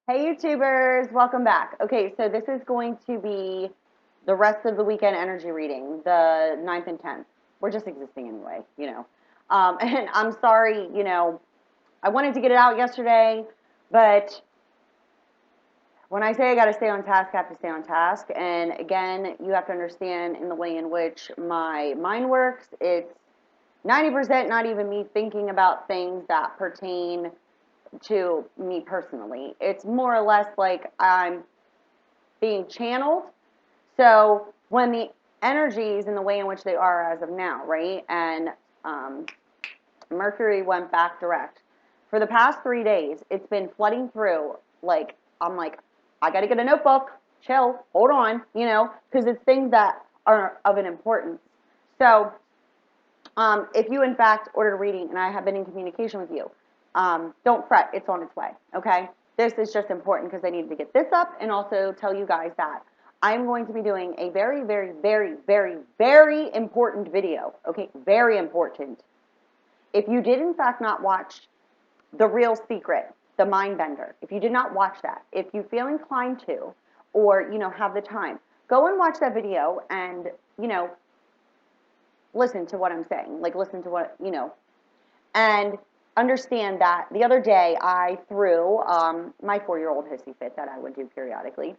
Hey YouTubers, welcome back. Okay, so this is going to be the rest of the weekend energy reading, the 9th and 10th. We're just existing anyway. And I'm sorry, I wanted to get it out yesterday, but when I say I got to stay on task, I have to stay on task. And again, you have to understand in the way in which my mind works, it's 90% not even me thinking about things that pertain to me personally. It's more or less like I'm being channeled. So when the energies in the way in which they are as of now, right? And um, Mercury went back direct. For the past 3 days, it's been flooding through. I'm like, I got to get a notebook, chill, hold on, because it's things that are of an importance. So if you, in fact, ordered a reading and I have been in communication with you, don't fret. It's on its way. Okay. This is just important because I needed to get this up and also tell you guys that I'm going to be doing a very, very, very, very, very important video. Okay. Very important. If you did, in fact, not watch The Real Secret, The Mind Bender, if you did not watch that, if you feel inclined to, or, have the time, go and watch that video and, listen to what I'm saying. Like, listen to what. And understand that the other day I threw my 4-year-old hissy fit that I would do periodically.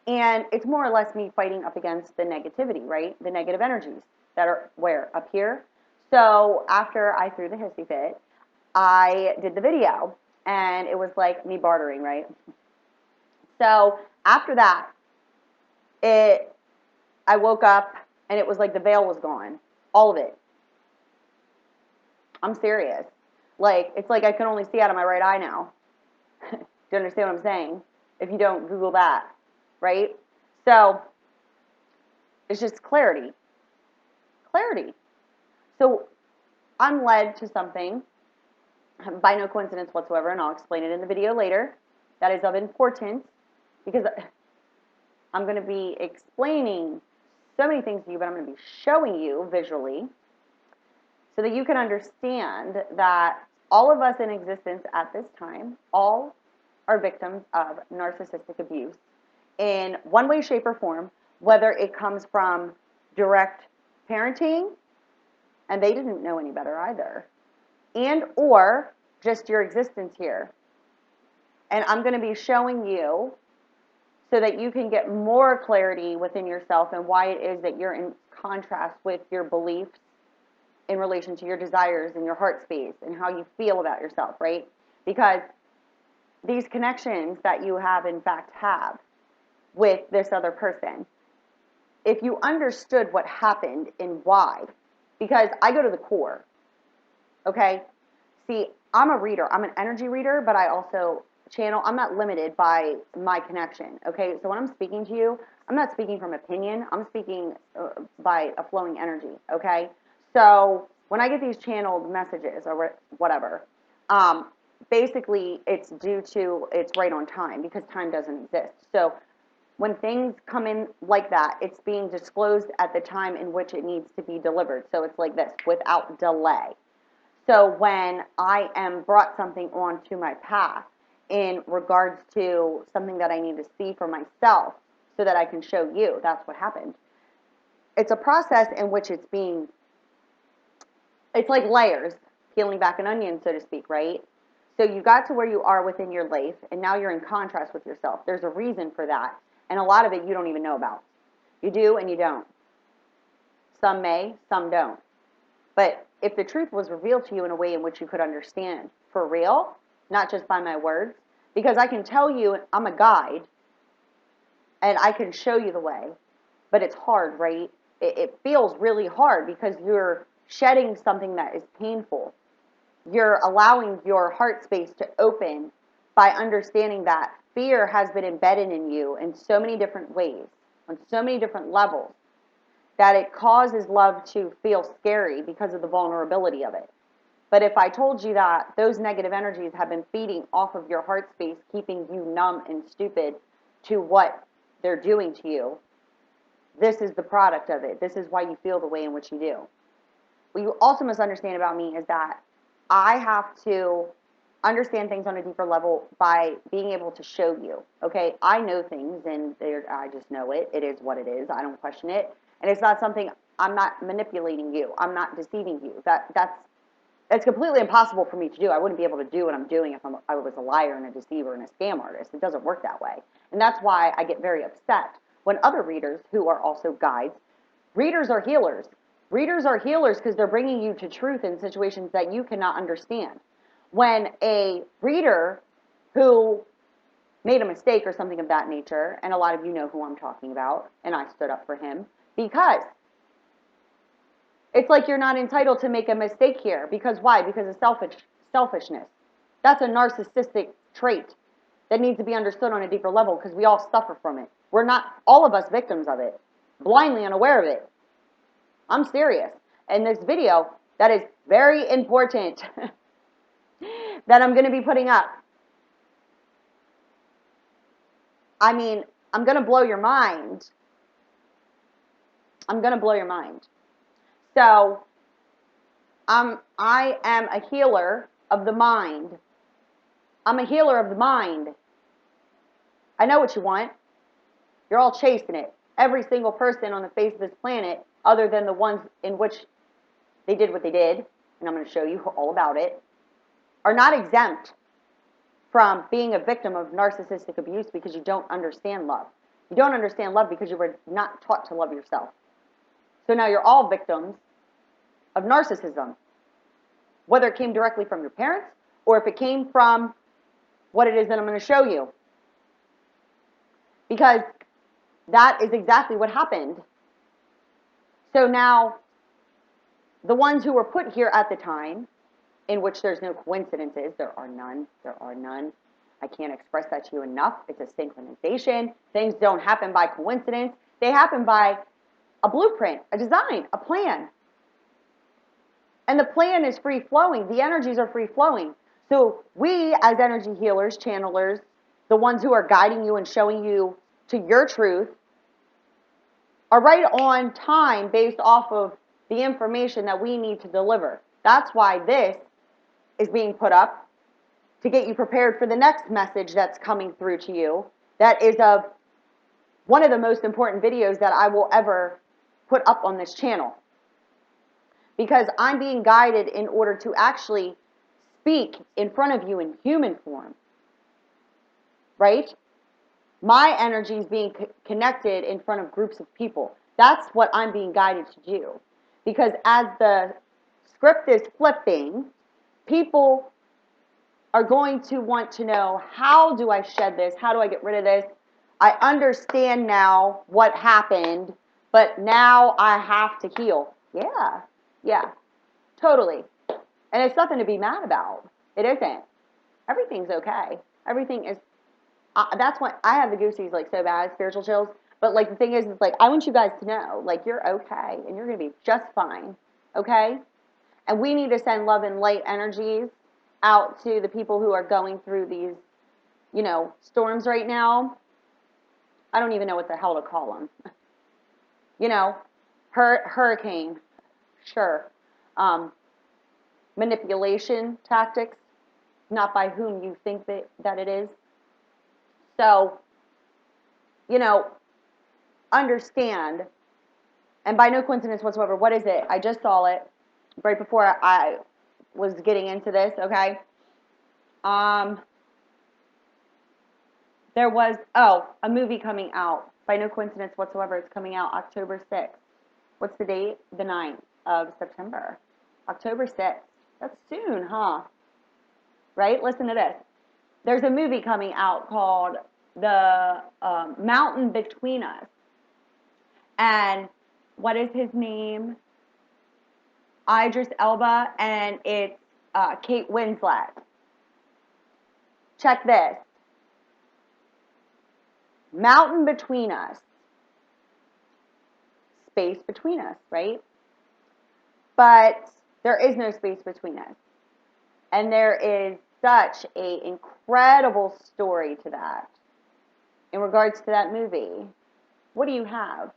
And it's more or less me fighting up against the negativity, right? The negative energies that are where? Up here. So after I threw the hissy fit, I did the video and it was like me bartering, right? So after that, it I woke up and it was like the veil was gone. All of it. I'm serious. Like, it's like I can only see out of my right eye now. Do you understand what I'm saying? If you don't, Google that, right? So it's just clarity. Clarity. So I'm led to something by no coincidence whatsoever, and I'll explain it in the video later, that is of importance because I'm going to be explaining so many things to you, but I'm going to be showing you visually so that you can understand that all of us in existence at this time, all are victims of narcissistic abuse in one way, shape, or form, whether it comes from direct parenting, and they didn't know any better either, and or just your existence here. And I'm going to be showing you so that you can get more clarity within yourself and why it is that you're in contrast with your beliefs in relation to your desires and your heart space and how you feel about yourself, right? Because these connections that you have, in fact, have with this other person, if you understood what happened and why, because I go to the core, okay? See, I'm a reader. I'm an energy reader, but I also channel. I'm not limited by my connection, okay? So when I'm speaking to you, I'm not speaking from opinion. I'm speaking by a flowing energy, okay? So when I get these channeled messages or whatever, basically it's due to it's right on time because time doesn't exist. So when things come in like that, it's being disclosed at the time in which it needs to be delivered. So it's like this, without delay. So when I am brought something onto my path in regards to something that I need to see for myself so that I can show you, that's what happened. It's a process in which it's like layers, peeling back an onion, so to speak, right? So you got to where you are within your life, and now you're in contrast with yourself. There's a reason for that, and a lot of it you don't even know about. You do and you don't. Some may, some don't. But if the truth was revealed to you in a way in which you could understand for real, not just by my words, because I can tell you I'm a guide and I can show you the way, but it's hard, right? It feels really hard because you're shedding something that is painful. You're allowing your heart space to open by understanding that fear has been embedded in you in so many different ways, on so many different levels, that it causes love to feel scary because of the vulnerability of it. But if I told you that those negative energies have been feeding off of your heart space, keeping you numb and stupid to what they're doing to you, this is the product of it. This is why you feel the way in which you do. What you also must understand about me is that I have to understand things on a deeper level by being able to show you. Okay, I know things, and I just know it. It is what it is. I don't question it, and it's not something. I'm not manipulating you. I'm not deceiving you. That's completely impossible for me to do. I wouldn't be able to do what I'm doing if I was a liar and a deceiver and a scam artist. It doesn't work that way, and that's why I get very upset when other readers, who are also guides, readers are healers. Readers are healers because they're bringing you to truth in situations that you cannot understand. When a reader who made a mistake or something of that nature, and a lot of you know who I'm talking about, and I stood up for him, because it's like you're not entitled to make a mistake here. Because why? Because of selfishness. That's a narcissistic trait that needs to be understood on a deeper level, because we all suffer from it. We're not, all of us, victims of it, blindly unaware of it. I'm serious. And this video, that is very important, that I'm going to be putting up. I mean, I'm going to blow your mind. I'm going to blow your mind. So, I am a healer of the mind. I'm a healer of the mind. I know what you want. You're all chasing it. Every single person on the face of this planet, other than the ones in which they did what they did, and I'm going to show you all about it, are not exempt from being a victim of narcissistic abuse because you don't understand love. You don't understand love because you were not taught to love yourself. So now you're all victims of narcissism, whether it came directly from your parents or if it came from what it is that I'm going to show you. Because that is exactly what happened. So now, the ones who were put here at the time, in which there's no coincidences, there are none, I can't express that to you enough. It's a synchronization. Things don't happen by coincidence. They happen by a blueprint, a design, a plan. And the plan is free flowing. The energies are free flowing. So we, as energy healers, channelers, the ones who are guiding you and showing you to your truth, are right on time based off of the information that we need to deliver. That's why this is being put up, to get you prepared for the next message that's coming through to you. That is one of the most important videos that I will ever put up on this channel. Because I'm being guided in order to actually speak in front of you in human form. Right? My energy is being connected in front of groups of people. That's what I'm being guided to do. Because as the script is flipping, people are going to want to know, how do I shed this? How do I get rid of this? I understand now what happened, but now I have to heal. Yeah, totally. And it's nothing to be mad about. It isn't. Everything's okay. Everything is, that's why I have the goosies like so bad, spiritual chills. But like the thing is like, I want you guys to know, like, you're okay and you're going to be just fine. Okay? And we need to send love and light energies out to the people who are going through these, storms right now. I don't even know what the hell to call them. Hurricane, sure. Manipulation tactics, not by whom you think that it is. So, understand, and by no coincidence whatsoever, what is it? I just saw it right before I was getting into this, okay? There was, a movie coming out. By no coincidence whatsoever, it's coming out October 6th. What's the date? The 9th of September. October 6th. That's soon, huh? Right? Listen to this. There's a movie coming out called The Mountain Between Us. And what is his name? Idris Elba, and it's Kate Winslet. Check this. Mountain between us. Space between us, right? But there is no space between us. And there is such an incredible story to that. In regards to that movie, what do you have?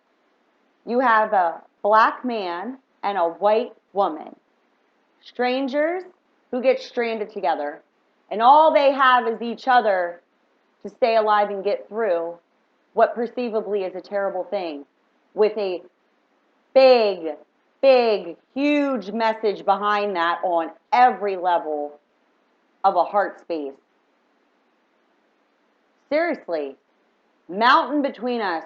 You have a black man and a white woman. Strangers who get stranded together. And all they have is each other to stay alive and get through what perceivably is a terrible thing with a big, big, huge message behind that on every level of a heart space. Seriously, mountain between us.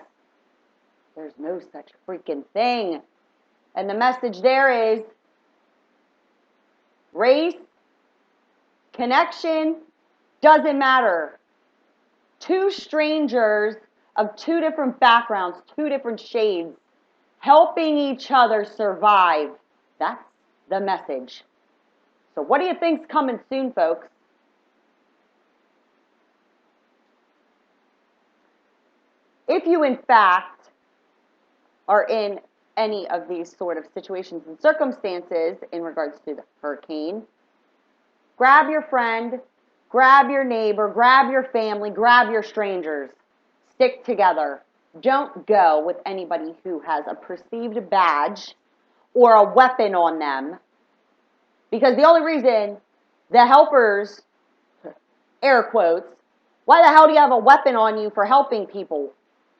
There's no such freaking thing. And the message there is race, connection, doesn't matter. Two strangers of two different backgrounds, two different shades, helping each other survive. That's the message. So what do you think's coming soon, folks? If you, in fact, are in any of these sort of situations and circumstances in regards to the hurricane, grab your friend, grab your neighbor, grab your family, grab your strangers. Stick together. Don't go with anybody who has a perceived badge or a weapon on them, because the only reason the helpers, air quotes, why the hell do you have a weapon on you for helping people?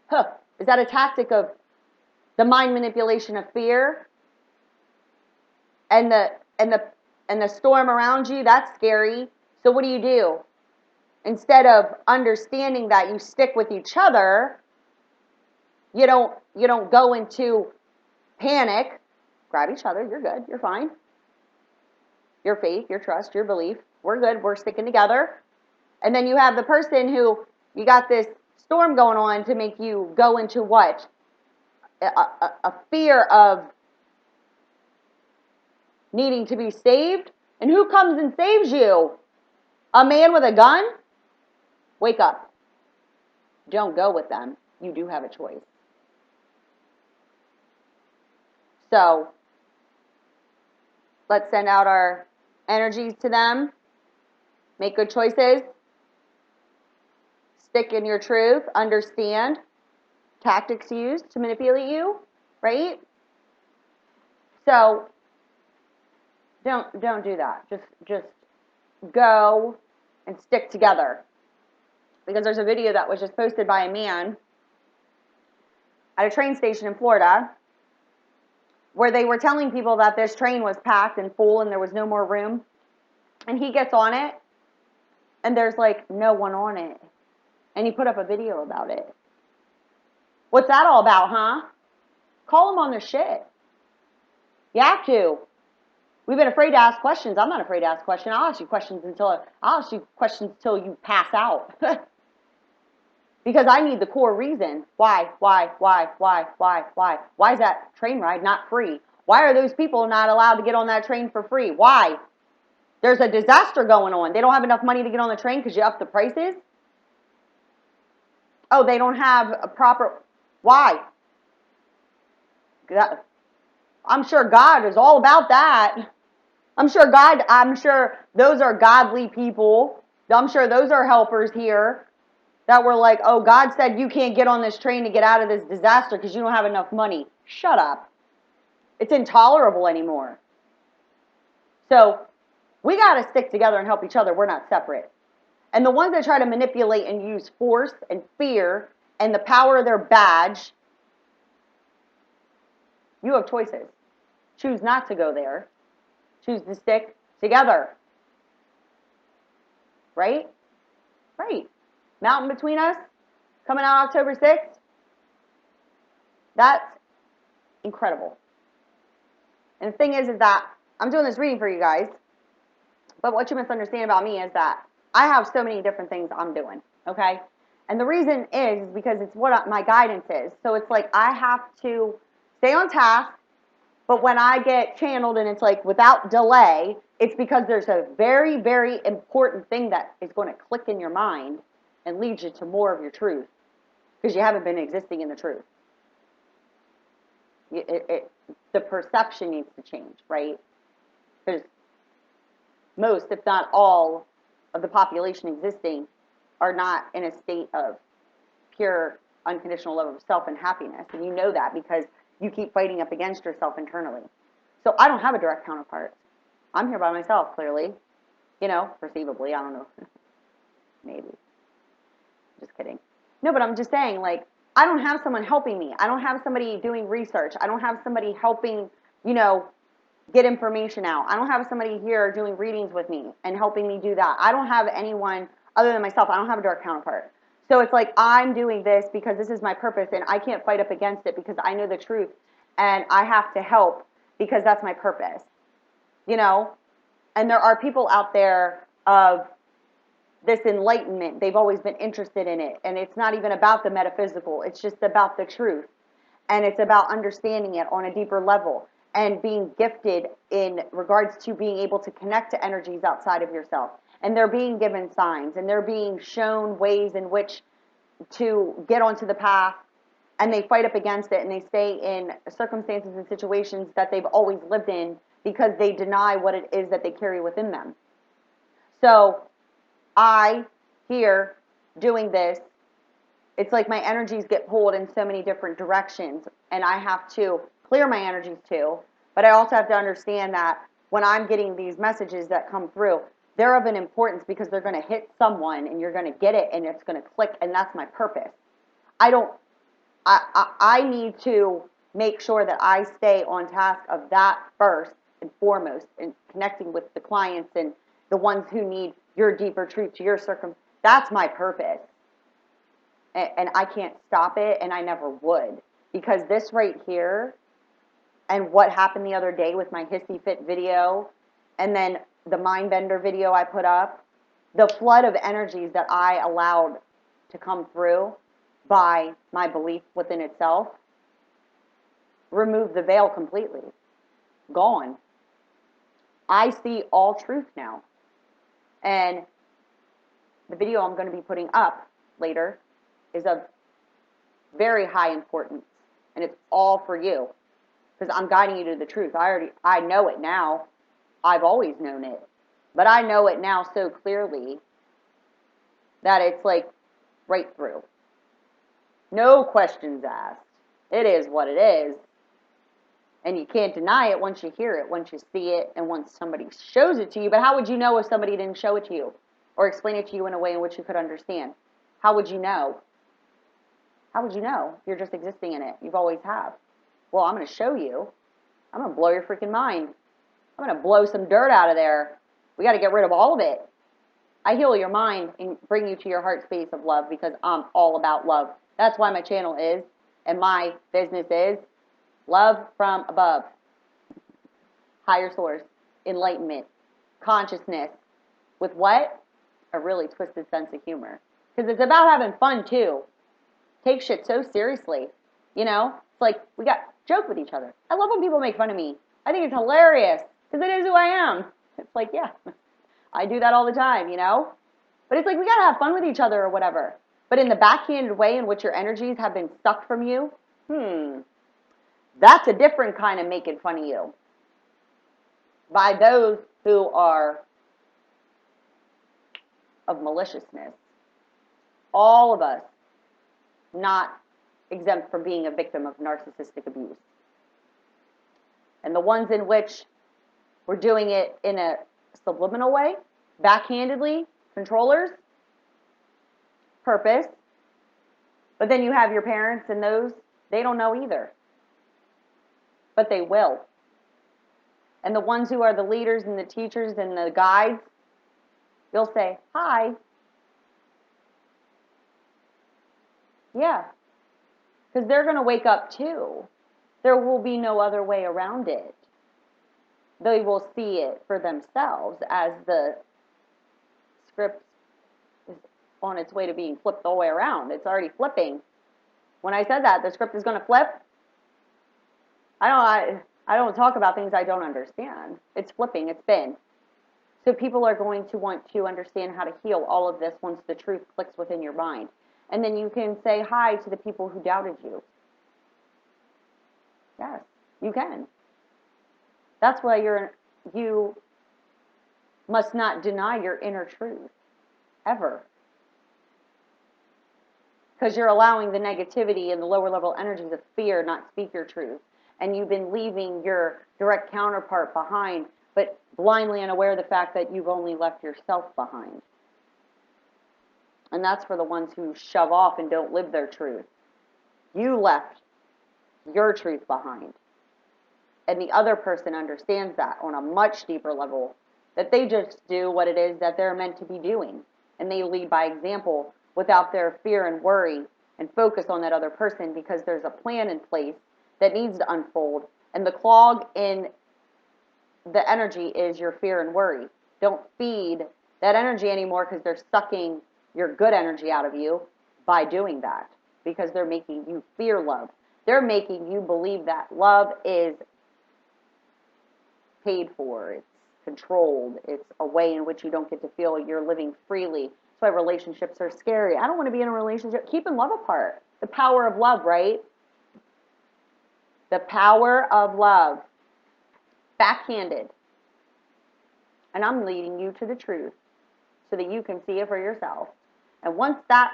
Huh. Is that a tactic of the mind manipulation of fear? And the storm around you, that's scary. So what do? Instead of understanding that you stick with each other, you don't go into panic. Grab each other, you're good, you're fine. Your faith, your trust, your belief, we're good, we're sticking together. And then you have the person who, you got this storm going on to make you go into what? A fear of needing to be saved. And who comes and saves you? A man with a gun? Wake up. Don't go with them. You do have a choice. So, let's send out our energies to them. Make good choices. Stick in your truth. Understand tactics used to manipulate you, right? So, don't do that. Just go and stick together. Because there's a video that was just posted by a man at a train station in Florida where they were telling people that this train was packed and full and there was no more room. And he gets on it and there's like no one on it. And he put up a video about it. What's that all about, huh? Call them on their shit. You have to. We've been afraid to ask questions. I'm not afraid to ask questions. I'll ask you questions until you pass out. Because I need the core reason. Why? Why is that train ride not free? Why are those people not allowed to get on that train for free? Why? There's a disaster going on. They don't have enough money to get on the train because you up the prices? Oh, they don't have a proper... Why? I'm sure God is all about that. I'm sure those are godly people. I'm sure those are helpers here that were like, oh, God said you can't get on this train to get out of this disaster because you don't have enough money. Shut up. It's intolerable anymore. So we got to stick together and help each other. We're not separate. And the ones that try to manipulate and use force and fear and the power of their badge, you have choices. Choose not to go there. Choose to stick together. Right? Right. Mountain between us, coming out October 6th. That's incredible. And the thing is that I'm doing this reading for you guys, but what you misunderstand about me is that I have so many different things I'm doing, okay? And the reason is because it's what my guidance is. So it's like I have to stay on task, but when I get channeled and it's like without delay, it's because there's a very, very important thing that is going to click in your mind and lead you to more of your truth because you haven't been existing in the truth. The perception needs to change, right? Because most, if not all, of the population existing are not in a state of pure, unconditional love of self and happiness. And you know that because you keep fighting up against yourself internally. So I don't have a direct counterpart. I'm here by myself, clearly. You know, perceivably, I don't know. Maybe. Just kidding. No, but I'm just saying, like, I don't have someone helping me. I don't have somebody doing research. I don't have somebody helping, you know, get information out. I don't have somebody here doing readings with me and helping me do that. I don't have anyone other than myself. I don't have a dark counterpart. So it's like I'm doing this because this is my purpose and I can't fight up against it because I know the truth and I have to help because that's my purpose. You know? And there are people out there of this enlightenment. They've always been interested in it. And it's not even about the metaphysical. It's just about the truth. And it's about understanding it on a deeper level and being gifted in regards to being able to connect to energies outside of yourself. And they're being given signs and they're being shown ways in which to get onto the path, and they fight up against it and they stay in circumstances and situations that they've always lived in because they deny what it is that they carry within them. So I, here, doing this, it's like my energies get pulled in so many different directions, and I have to clear my energies too. But I also have to understand that when I'm getting these messages that come through, they're of an importance because they're going to hit someone, and you're going to get it, and it's going to click, and that's my purpose. I need to make sure that I stay on task of that first and foremost, and connecting with the clients and the ones who need your deeper truth to your circumstance. That's my purpose. And I can't stop it, and I never would. Because this right here, and what happened the other day with my Hissy Fit video, and then the Mind Bender video I put up, the flood of energies that I allowed to come through by my belief within itself, removed the veil completely. Gone. I see all truth now. And the video I'm going to be putting up later is of very high importance, and it's all for you because I'm guiding you to the truth. I know it now. I've always known it, but I know it now so clearly that it's like right through. No questions asked. It is what it is, and you can't deny it once you hear it, once you see it, and once somebody shows it to you. But how would you know if somebody didn't show it to you or explain it to you in a way in which you could understand? How would you know? How would you know? You're just existing in it. You've always have. Well, I'm going to show you. I'm going to blow your freaking mind. I'm going to blow some dirt out of there. We got to get rid of all of it. I heal your mind and bring you to your heart space of love because I'm all about love. That's why my channel is, and my business is, love from above. Higher source, enlightenment, consciousness. With what? A really twisted sense of humor. Because it's about having fun too. Take shit so seriously. You know? It's like, we got joke with each other. I love when people make fun of me. I think it's hilarious. Because it is who I am. It's like, yeah. I do that all the time, you know? But it's like, we got to have fun with each other or whatever. But in the backhanded way in which your energies have been sucked from you, that's a different kind of making fun of you. By those who are of maliciousness. All of us not exempt from being a victim of narcissistic abuse. And the ones in which we're doing it in a subliminal way, backhandedly, controllers, purpose. But then you have your parents and those, they don't know either. But they will. And the ones who are the leaders and the teachers and the guides, you'll say, hi. Yeah. Because they're going to wake up too. There will be no other way around it. They will see it for themselves as the script is on its way to being flipped the way around. It's already flipping. When I said that, the script is going to flip, I don't talk about things I don't understand. It's flipping. It's been. So people are going to want to understand how to heal all of this once the truth clicks within your mind. And then you can say hi to the people who doubted you. Yes, you can. That's why you must not deny your inner truth, ever. Because you're allowing the negativity and the lower level energies of fear not speak your truth. And you've been leaving your direct counterpart behind but blindly unaware of the fact that you've only left yourself behind. And that's for the ones who shove off and don't live their truth. You left your truth behind. And the other person understands that on a much deeper level, that they just do what it is that they're meant to be doing. And they lead by example without their fear and worry and focus on that other person, because there's a plan in place that needs to unfold. And the clog in the energy is your fear and worry. Don't feed that energy anymore, because they're sucking your good energy out of you by doing that, because they're making you fear love. They're making you believe that love is paid for, it's controlled, it's a way in which you don't get to feel you're living freely. That's why relationships are scary. I don't want to be in a relationship. Keep and love apart. The power of love, right? The power of love. Backhanded. And I'm leading you to the truth so that you can see it for yourself. And once that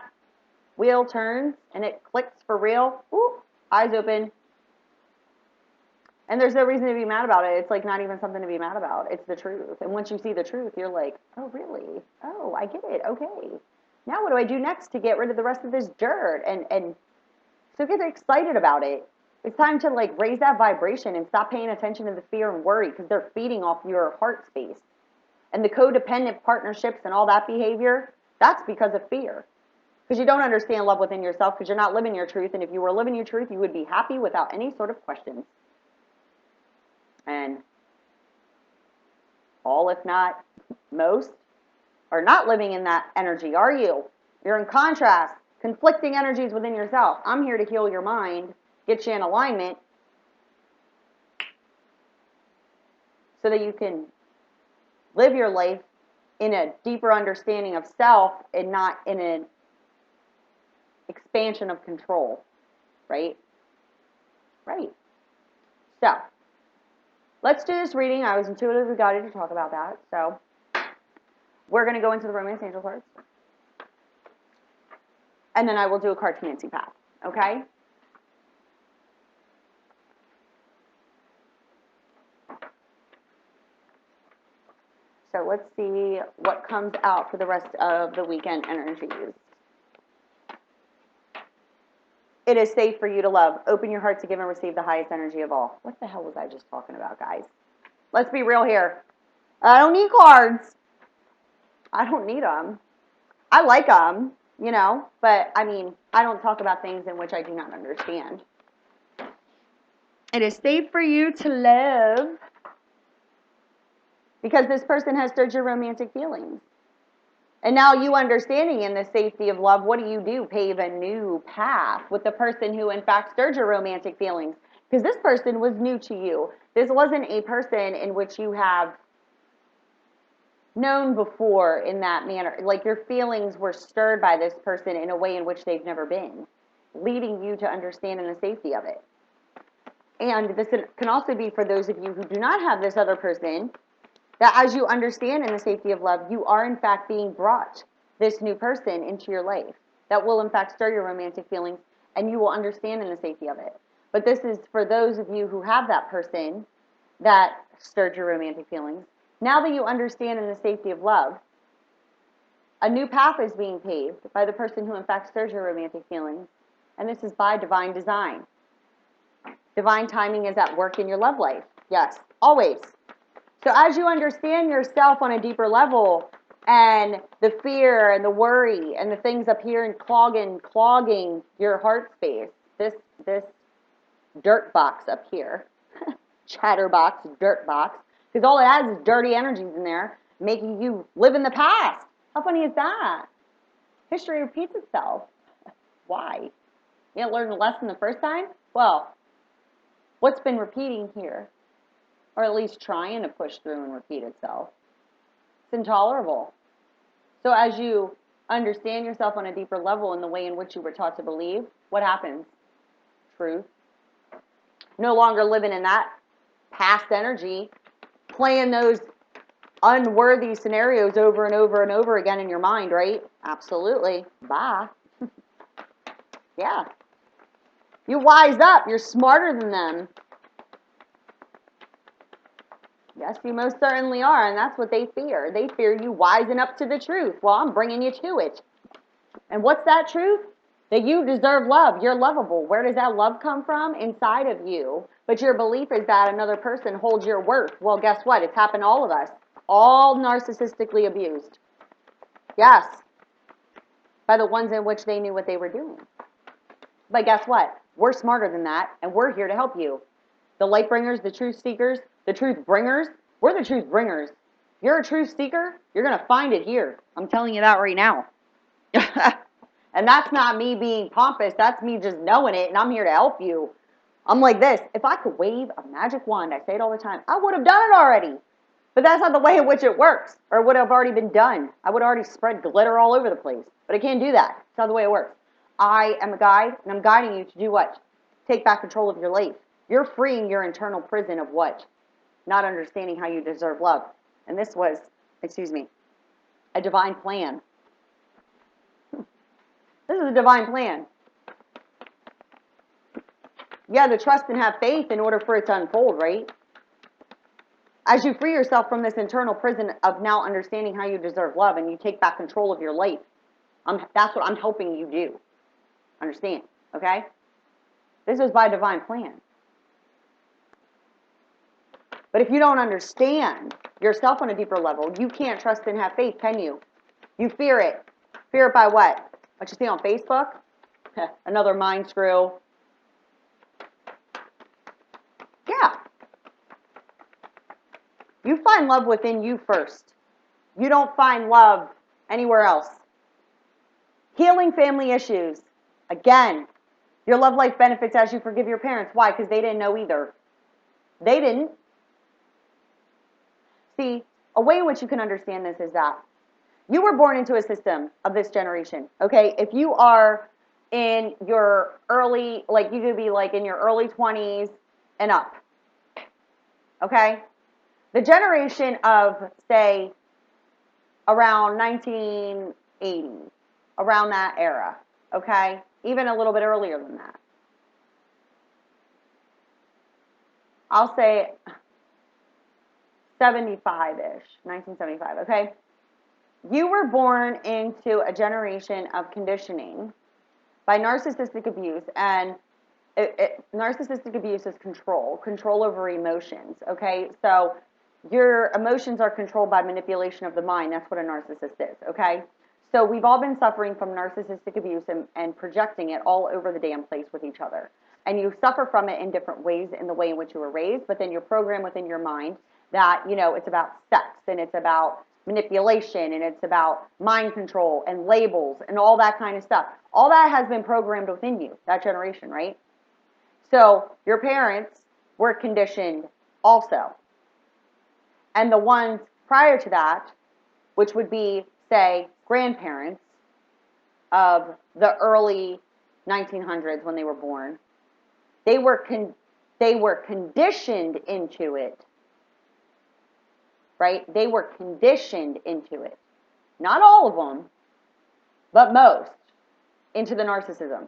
wheel turns and it clicks for real, whoop, eyes open. And there's no reason to be mad about it. It's like not even something to be mad about. It's the truth. And once you see the truth, you're like, oh, really? Oh, I get it. Okay. Now what do I do next to get rid of the rest of this dirt? And so get excited about it. It's time to like raise that vibration and stop paying attention to the fear and worry, because they're feeding off your heart space. And the codependent partnerships and all that behavior, that's because of fear. Because you don't understand love within yourself, because you're not living your truth. And if you were living your truth, you would be happy without any sort of questions. And all, if not most, are not living in that energy, are you? You're in contrast, conflicting energies within yourself. I'm here to heal your mind, get you in alignment, so that you can live your life in a deeper understanding of self and not in an expansion of control, right? Right. So, let's do this reading. I was intuitively guided to talk about that. So, we're going to go into the Romance Angel cards. And then I will do a card to Nancy Path. Okay? So let's see what comes out for the rest of the weekend energies. It is safe for you to love. Open your heart to give and receive the highest energy of all. What the hell was I just talking about, guys? Let's be real here. I don't need cards. I don't need them. I like them, you know, but I mean, I don't talk about things in which I do not understand. It is safe for you to love, because this person has stirred your romantic feelings. And now you understanding in the safety of love, what do? Pave a new path with the person who in fact stirred your romantic feelings. Because this person was new to you. This wasn't a person in which you have known before in that manner. Like your feelings were stirred by this person in a way in which they've never been, leading you to understand in the safety of it. And this can also be for those of you who do not have this other person, that as you understand in the safety of love, you are in fact being brought this new person into your life that will in fact stir your romantic feelings, and you will understand in the safety of it. But this is for those of you who have that person that stirred your romantic feelings. Now that you understand in the safety of love, a new path is being paved by the person who in fact stirs your romantic feelings, and this is by divine design. Divine timing is at work in your love life. Yes, always. So as you understand yourself on a deeper level, and the fear and the worry and the things up here and clogging your heart space, this dirt box up here, chatterbox, dirt box, because all it has is dirty energies in there, making you live in the past. How funny is that? History repeats itself. Why? You didn't learn the lesson the first time? Well, what's been repeating here? Or at least trying to push through and repeat itself. It's intolerable. So as you understand yourself on a deeper level in the way in which you were taught to believe, what happens? Truth. No longer living in that past energy, playing those unworthy scenarios over and over and over again in your mind, right? Absolutely. Bye. Yeah. You wised up. You're smarter than them. Yes, you most certainly are, and that's what they fear. They fear you wising up to the truth. Well, I'm bringing you to it. And what's that truth? That you deserve love. You're lovable. Where does that love come from? Inside of you. But your belief is that another person holds your worth. Well, guess what? It's happened to all of us. All narcissistically abused. Yes. By the ones in which they knew what they were doing. But guess what? We're smarter than that, and we're here to help you. The light bringers, the truth seekers, the truth bringers, we're the truth bringers. If you're a truth seeker, you're going to find it here. I'm telling you that right now. And that's not me being pompous. That's me just knowing it, and I'm here to help you. I'm like this. If I could wave a magic wand, I say it all the time, I would have done it already. But that's not the way in which it works, or it would have already been done. I would have already spread glitter all over the place. But I can't do that. It's not the way it works. I am a guide, and I'm guiding you to do what? Take back control of your life. You're freeing your internal prison of what? Not understanding how you deserve love. And this was, a divine plan. This is a divine plan. You have to trust and have faith in order for it to unfold, right? As you free yourself from this internal prison of now understanding how you deserve love and you take back control of your life, that's what I'm helping you do. Understand, okay? This is by divine plan. But if you don't understand yourself on a deeper level, you can't trust and have faith, can you? You fear it. Fear it by what? What you see on Facebook? Another mind screw. Yeah. You find love within you first. You don't find love anywhere else. Healing family issues. Again, your love life benefits as you forgive your parents. Why? Because they didn't know either. They didn't. See, a way in which you can understand this is that you were born into a system of this generation, okay? If you are in your early, like you could be like in your early 20s and up, okay? The generation of, say, around 1980, around that era, okay? Even a little bit earlier than that. I'll say 75-ish, 1975, okay? You were born into a generation of conditioning by narcissistic abuse, and narcissistic abuse is control over emotions, okay? So your emotions are controlled by manipulation of the mind. That's what a narcissist is, okay? So we've all been suffering from narcissistic abuse and projecting it all over the damn place with each other. And you suffer from it in different ways in the way in which you were raised, but then you're programmed within your mind that, it's about sex and it's about manipulation and it's about mind control and labels and all that kind of stuff. All that has been programmed within you, that generation, right? So your parents were conditioned also. And the ones prior to that, which would be, say, grandparents of the early 1900s when they were born, they were conditioned into it, right? They were conditioned into it. Not all of them, but most, into the narcissism.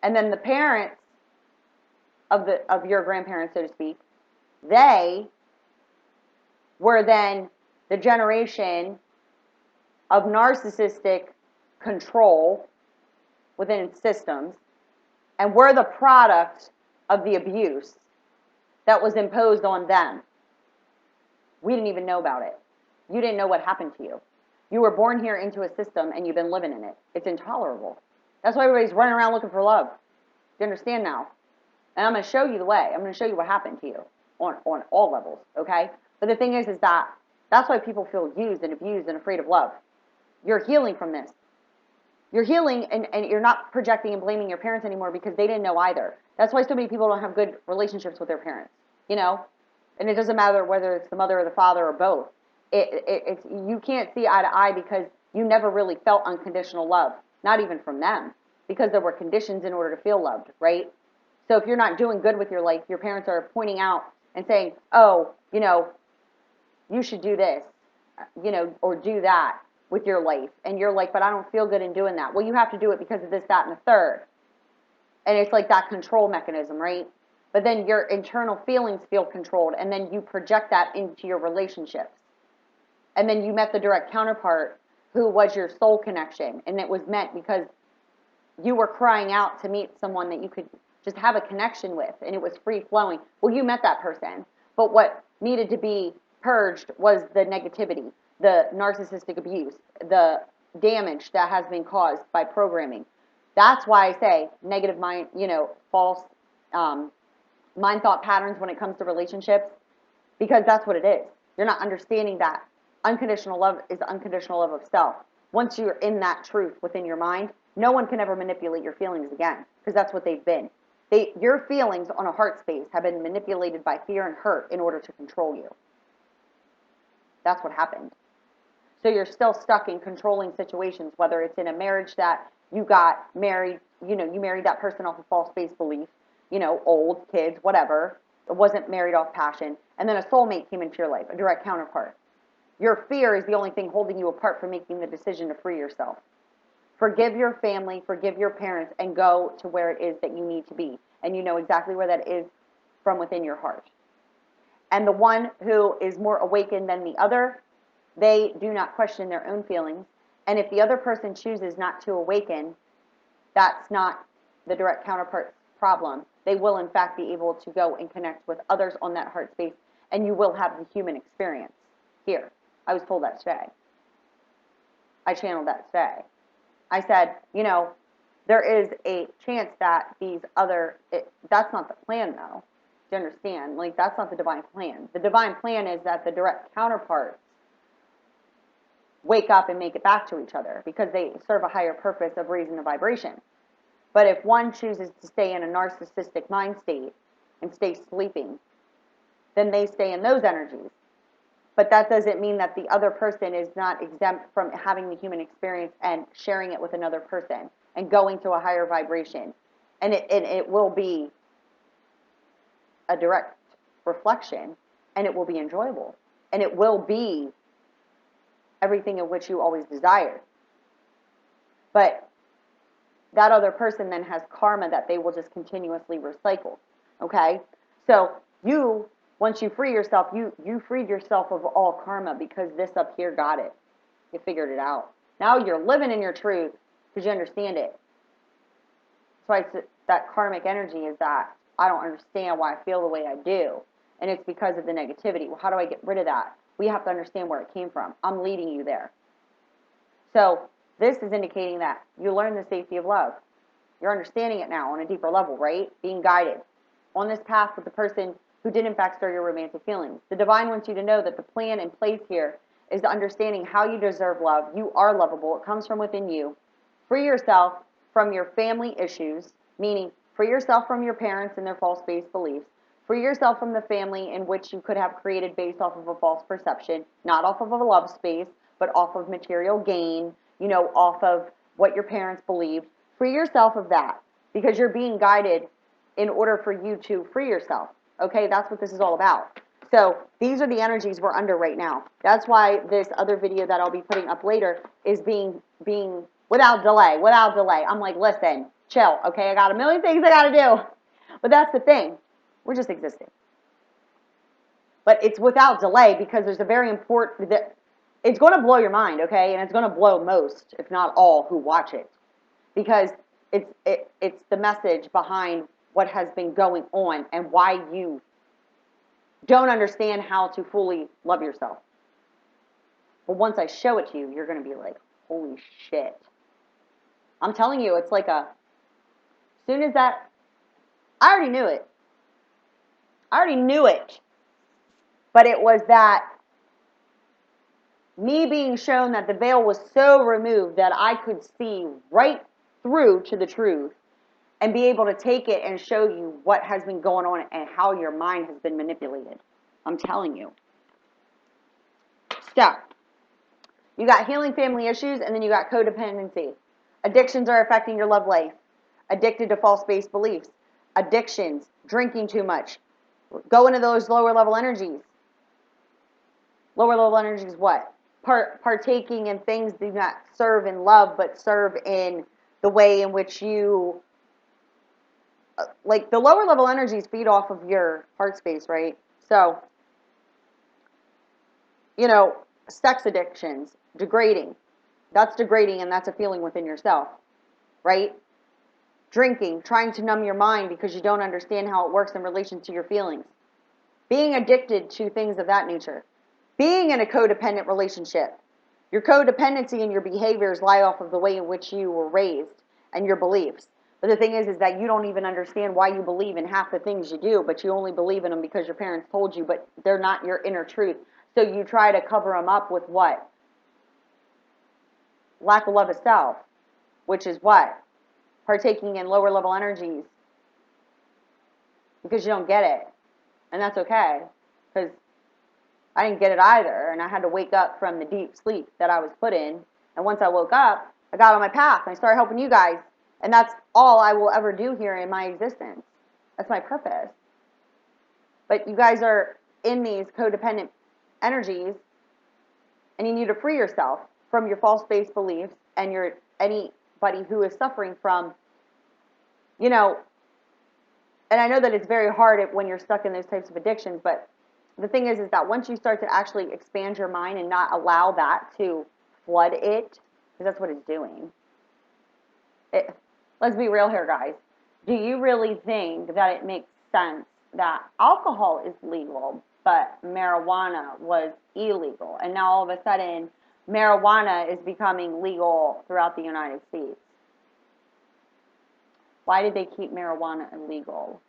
And then the parents of your grandparents, so to speak, they were then the generation of narcissistic control within systems, and we're the product of the abuse that was imposed on them. We didn't even know about it. You didn't know what happened to you. You were born here into a system and you've been living in it. It's intolerable. That's why everybody's running around looking for love. You understand now? And I'm going to show you the way. I'm going to show you what happened to you on all levels, okay? But the thing is that that's why people feel used and abused and afraid of love. You're healing from this. You're healing and you're not projecting and blaming your parents anymore because they didn't know either. That's why so many people don't have good relationships with their parents, And it doesn't matter whether it's the mother or the father or both. It's you can't see eye to eye because you never really felt unconditional love, not even from them, because there were conditions in order to feel loved, right? So if you're not doing good with your life, your parents are pointing out and saying, oh, you should do this, or do that with your life. And you're like, but I don't feel good in doing that. Well, you have to do it because of this, that, and the third. And it's like that control mechanism, right? But then your internal feelings feel controlled, and then you project that into your relationships. And then you met the direct counterpart who was your soul connection, and it was meant because you were crying out to meet someone that you could just have a connection with, and it was free flowing. Well, you met that person, but what needed to be purged was the negativity, the narcissistic abuse, the damage that has been caused by programming. That's why I say negative mind, false mind thought patterns when it comes to relationships, because that's what it is. You're not understanding that unconditional love is unconditional love of self. Once you're in that truth within your mind, no one can ever manipulate your feelings again, because that's what they've been. Your feelings on a heart space have been manipulated by fear and hurt in order to control you. That's what happened. So you're still stuck in controlling situations, whether it's in a marriage that you got married, you married that person off of false base belief, old, kids, whatever. It wasn't married off passion. And then a soulmate came into your life, a direct counterpart. Your fear is the only thing holding you apart from making the decision to free yourself. Forgive your family, forgive your parents, and go to where it is that you need to be. And you know exactly where that is from within your heart. And the one who is more awakened than the other, they do not question their own feelings. And if the other person chooses not to awaken, that's not the direct counterpart's problem. They will, in fact, be able to go and connect with others on that heart space, and you will have the human experience here. I was told that today. I channeled that today. I said, there is a chance that that's not the plan, though. Do you understand? That's not the divine plan. The divine plan is that the direct counterparts wake up and make it back to each other because they serve a higher purpose of raising the vibration. But if one chooses to stay in a narcissistic mind state and stay sleeping, then they stay in those energies. But that doesn't mean that the other person is not exempt from having the human experience and sharing it with another person and going to a higher vibration. And it will be a direct reflection, and it will be enjoyable. And it will be everything in which you always desired. But that other person then has karma that they will just continuously recycle. Okay? So once you free yourself, you freed yourself of all karma because this up here got it. You figured it out. Now you're living in your truth because you understand it. That's why that karmic energy is that I don't understand why I feel the way I do. And it's because of the negativity. Well, how do I get rid of that? We have to understand where it came from. I'm leading you there. So this is indicating that you learn the safety of love. You're understanding it now on a deeper level, right? Being guided on this path with the person who did in fact stir your romantic feelings. The divine wants you to know that the plan in place here is understanding how you deserve love. You are lovable. It comes from within you. Free yourself from your family issues, meaning free yourself from your parents and their false base beliefs. Free yourself from the family in which you could have created based off of a false perception, not off of a love space, but off of material gain, off of what your parents believed. Free yourself of that because you're being guided in order for you to free yourself. Okay, that's what this is all about. So these are the energies we're under right now. That's why this other video that I'll be putting up later is being without delay. I'm like, listen, chill, okay? I got a million things I got to do. But that's the thing. We're just existing. But it's without delay because there's a very important, it's going to blow your mind, okay? And it's going to blow most, if not all, who watch it. Because it's the message behind what has been going on and why you don't understand how to fully love yourself. But once I show it to you, you're going to be like, holy shit. I'm telling you, it's like as soon as that, I already knew it. But it was that me being shown that the veil was so removed that I could see right through to the truth and be able to take it and show you what has been going on and how your mind has been manipulated. I'm telling you. So, you got healing family issues, and then you got codependency. Addictions are affecting your love life. Addicted to false base beliefs. Addictions, drinking too much. Go into those lower level energies. Lower level energies what? Partaking in things do not serve in love, but serve in the way in which you like the lower level energies feed off of your heart space, right? So, you know, sex addictions, degrading. That's degrading and that's a feeling within yourself, right? Drinking, trying to numb your mind because you don't understand how it works in relation to your feelings. Being addicted to things of that nature. Being in a codependent relationship. Your codependency and your behaviors lie off of the way in which you were raised and your beliefs. But the thing is that you don't even understand why you believe in half the things you do, but you only believe in them because your parents told you, but they're not your inner truth. So you try to cover them up with what? Lack of love of self, which is what? Partaking in lower level energies because you don't get it. And that's okay, because I didn't get it either, and I had to wake up from the deep sleep that I was put in. And once I woke up, I got on my path, and I started helping you guys. And that's all I will ever do here in my existence. That's my purpose. But you guys are in these codependent energies, and you need to free yourself from your false-based beliefs and anybody who is suffering from, you know, and I know that it's very hard when you're stuck in those types of addictions, but the thing is that once you start to actually expand your mind and not allow that to flood it, because that's what it's doing. Let's be real here, guys. Do you really think that it makes sense that alcohol is legal, but marijuana was illegal? And now all of a sudden, marijuana is becoming legal throughout the United States. Why did they keep marijuana illegal?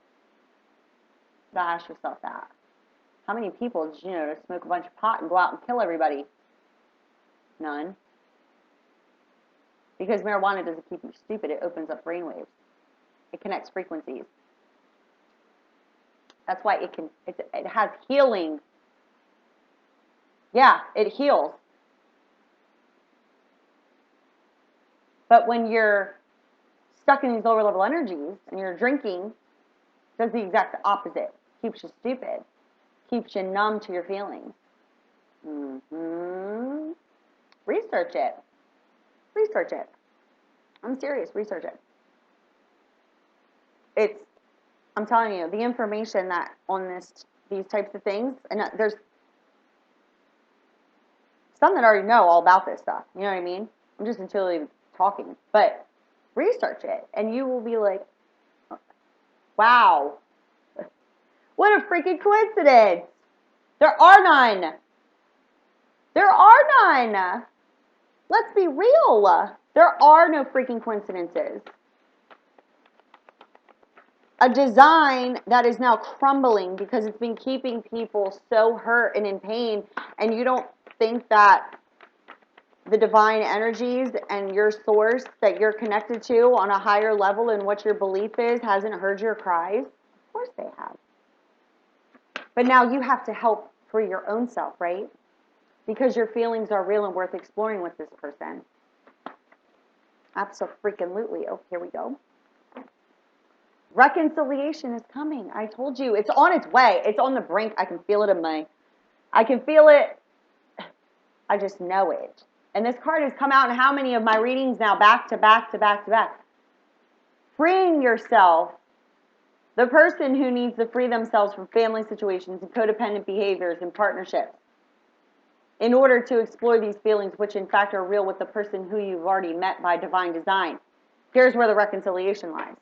You gotta ask yourself that. How many people did you know to smoke a bunch of pot and go out and kill everybody? None. Because marijuana doesn't keep you stupid, it opens up brainwaves. It connects frequencies. That's why it has healing. Yeah, it heals. But when you're stuck in these lower level energies and you're drinking, it does the exact opposite. Keeps you stupid. Keeps you numb to your feelings. Research it. Research it. I'm serious. Research it. I'm telling you, the information that on these types of things, and there's some that already know all about this stuff. You know what I mean? I'm just intuitively talking. But research it, and you will be like, wow, what a freaking coincidence. There are none. There are none. Let's be real. There are no freaking coincidences. A design that is now crumbling because it's been keeping people so hurt and in pain, and you don't think that the divine energies and your source that you're connected to on a higher level and what your belief is hasn't heard your cries? Of course they have. But now you have to help for your own self, right? Because your feelings are real and worth exploring with this person. Absolutely. Oh, here we go. Reconciliation is coming. I told you. It's on its way. It's on the brink. I can feel it I can feel it. I just know it. And this card has come out in how many of my readings now, back to back to back to back. Freeing yourself, the person who needs to free themselves from family situations and codependent behaviors and partnerships in order to explore these feelings, which in fact are real with the person who you've already met by divine design. Here's where the reconciliation lies.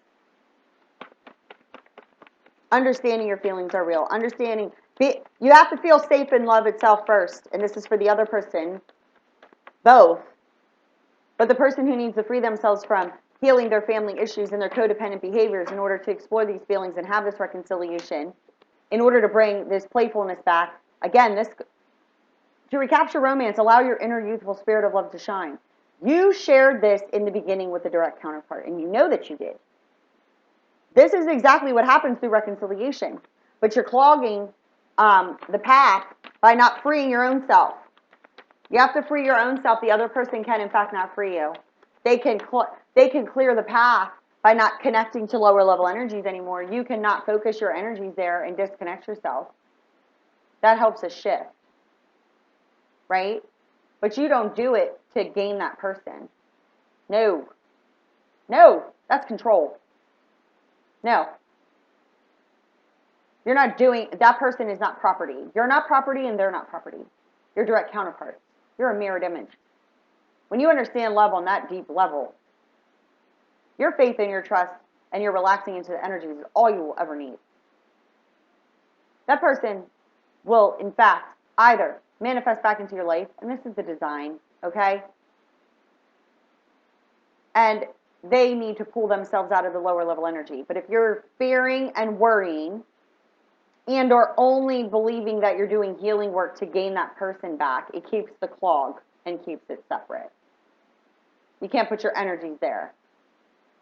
Understanding your feelings are real. You have to feel safe in love itself first, and this is for the other person, both. But the person who needs to free themselves from healing their family issues and their codependent behaviors in order to explore these feelings and have this reconciliation, in order to bring this playfulness back, again, to recapture romance, allow your inner youthful spirit of love to shine. You shared this in the beginning with the direct counterpart, and you know that you did. This is exactly what happens through reconciliation. But you're clogging the path by not freeing your own self. You have to free your own self. The other person can, in fact, not free you. They can clear the path by not connecting to lower level energies anymore. You cannot focus your energies there and disconnect yourself. That helps a shift, right? But you don't do it to gain that person. No, that's control. No. You're not doing, that person is not property. You're not property and they're not property. You're direct counterparts. You're a mirrored image. When you understand love on that deep level, your faith and your trust and your relaxing into the energies is all you will ever need. That person will, in fact, either manifest back into your life, and this is the design, okay? And they need to pull themselves out of the lower level energy. But if you're fearing and worrying and or only believing that you're doing healing work to gain that person back, it keeps the clog and keeps it separate. You can't put your energies there.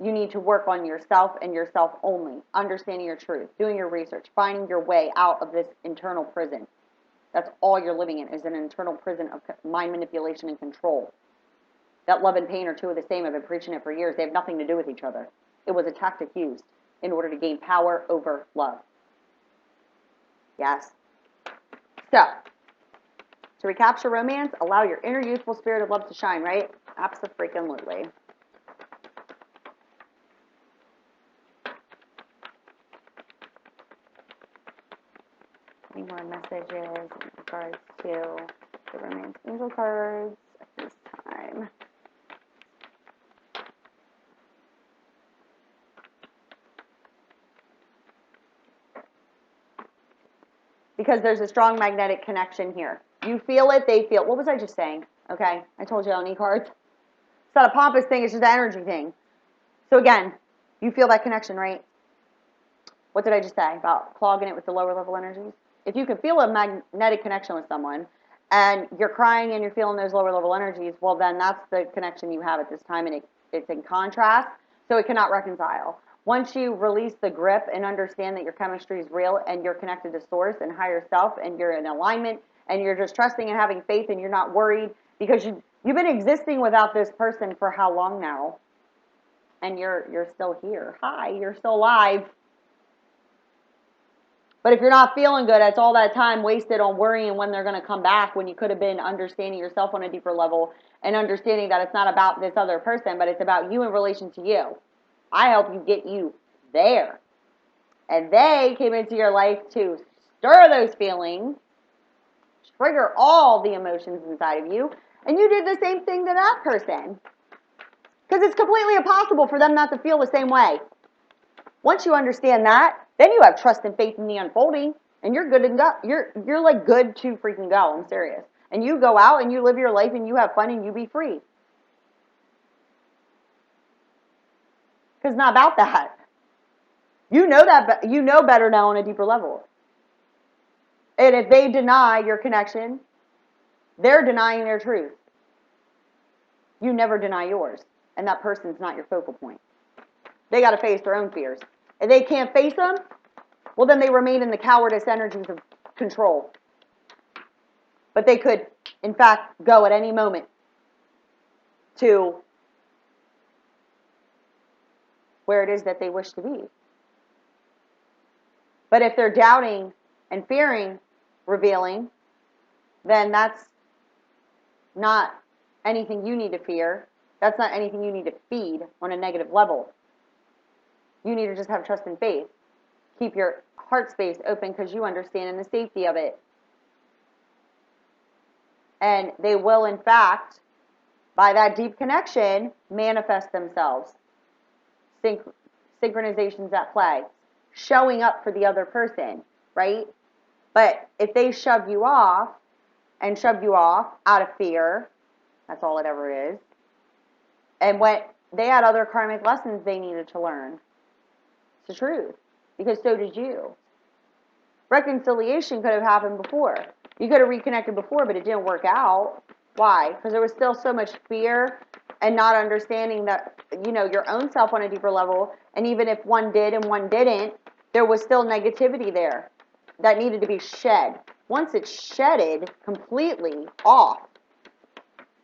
You need to work on yourself and yourself only, understanding your truth, doing your research, finding your way out of this internal prison. That's all you're living in, is an internal prison of mind manipulation and control. That love and pain are two of the same. I've been preaching it for years. They have nothing to do with each other. It was a tactic used in order to gain power over love. Yes. So, to recapture romance, allow your inner youthful spirit of love to shine, right? Abso-freaking-lutely. Any more messages in regards to the romance angel cards at this time? Because there's a strong magnetic connection here. You feel it, they feel it. What was I just saying? Okay, I told you I don't need cards. It's not a pompous thing, it's just an energy thing. So again, you feel that connection, right? What did I just say about clogging it with the lower level energies? If you can feel a magnetic connection with someone and you're crying and you're feeling those lower level energies, well then that's the connection you have at this time, and it's in contrast, so it cannot reconcile. Once you release the grip and understand that your chemistry is real and you're connected to source and higher self and you're in alignment and you're just trusting and having faith and you're not worried because you've been existing without this person for how long now? And you're still here. Hi, you're still alive. But if you're not feeling good, it's all that time wasted on worrying when they're going to come back, when you could have been understanding yourself on a deeper level and understanding that it's not about this other person, but it's about you in relation to you. I help you get you there. And they came into your life to stir those feelings, trigger all the emotions inside of you, and you did the same thing to that person. Because it's completely impossible for them not to feel the same way. Once you understand that, then you have trust and faith in the unfolding, and you're good and go. You're like good to freaking go. I'm serious. And you go out and you live your life and you have fun and you be free. Because it's not about that. You know that. You know better now on a deeper level. And if they deny your connection, they're denying their truth. You never deny yours, and that person's not your focal point. They got to face their own fears. If they can't face them, well, then they remain in the cowardice energies of control. But they could, in fact, go at any moment to where it is that they wish to be. But if they're doubting and fearing revealing, then that's not anything you need to fear. That's not anything you need to feed on a negative level. You need to just have trust and faith. Keep your heart space open because you understand in the safety of it. And they will, in fact, by that deep connection, manifest themselves. Synchronizations at play. Showing up for the other person, right? But if they shove you off out of fear, that's all it ever is. And when they had other karmic lessons they needed to learn. It's the truth. Because so did you. Reconciliation could have happened before. You could have reconnected before, but it didn't work out. Why? Because there was still so much fear and not understanding that, your own self on a deeper level. And even if one did and one didn't, there was still negativity there that needed to be shed. Once it's shedded completely off,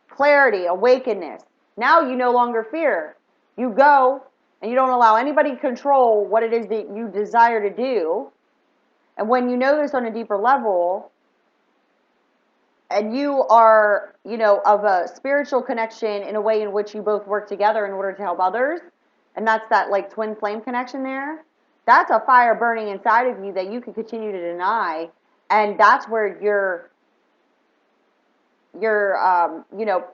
clarity, awakeness, now you no longer fear. You go and you don't allow anybody to control what it is that you desire to do. And when you know this on a deeper level, and you are, of a spiritual connection in a way in which you both work together in order to help others, and that's that like twin flame connection there, That's a fire burning inside of you that you can continue to deny, and that's where you're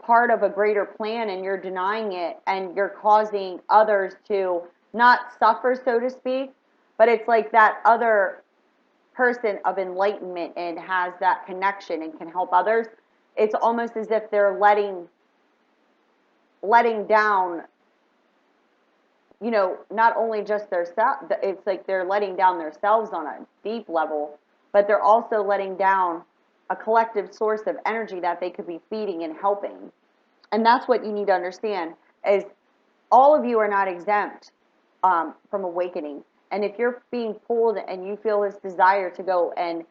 part of a greater plan, and you're denying it, and you're causing others to not suffer, so to speak, but it's like that other person of enlightenment and has that connection and can help others. It's almost as if they're letting down, not only just their self, it's like they're letting down themselves on a deep level, but they're also letting down a collective source of energy that they could be feeding and helping. And that's what you need to understand is all of you are not exempt from awakening. And if you're being pulled and you feel this desire to go and,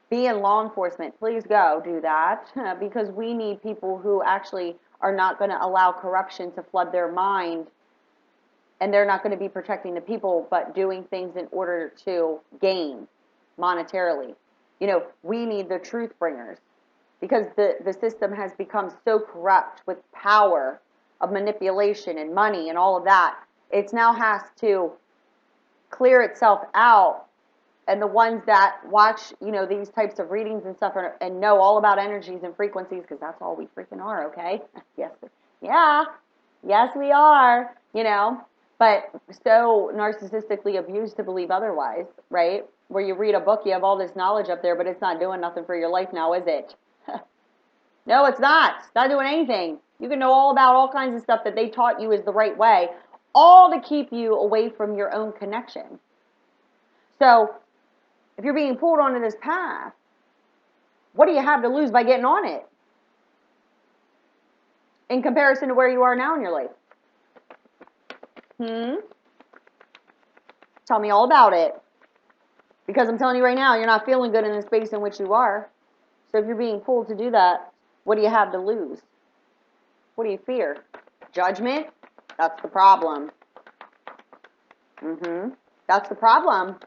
be in law enforcement, please go do that because we need people who actually are not going to allow corruption to flood their mind, and they're not going to be protecting the people but doing things in order to gain monetarily. We need the truth bringers because the system has become so corrupt with power of manipulation and money and all of that. It now has to clear itself out, and the ones that watch these types of readings and stuff and know all about energies and frequencies, because that's all we freaking are. Okay. Yes. Yeah. Yes, we are. But so narcissistically abused to believe otherwise, right? Where you read a book, you have all this knowledge up there, but it's not doing nothing for your life now, is it? No, it's not. It's not doing anything. You can know all about all kinds of stuff that they taught you is the right way, all to keep you away from your own connection. So if you're being pulled onto this path, what do you have to lose by getting on it in comparison to where you are now in your life? Tell me all about it. Because I'm telling you right now, you're not feeling good in the space in which you are. So if you're being pulled to do that, what do you have to lose? What do you fear? Judgment? That's the problem. That's the problem.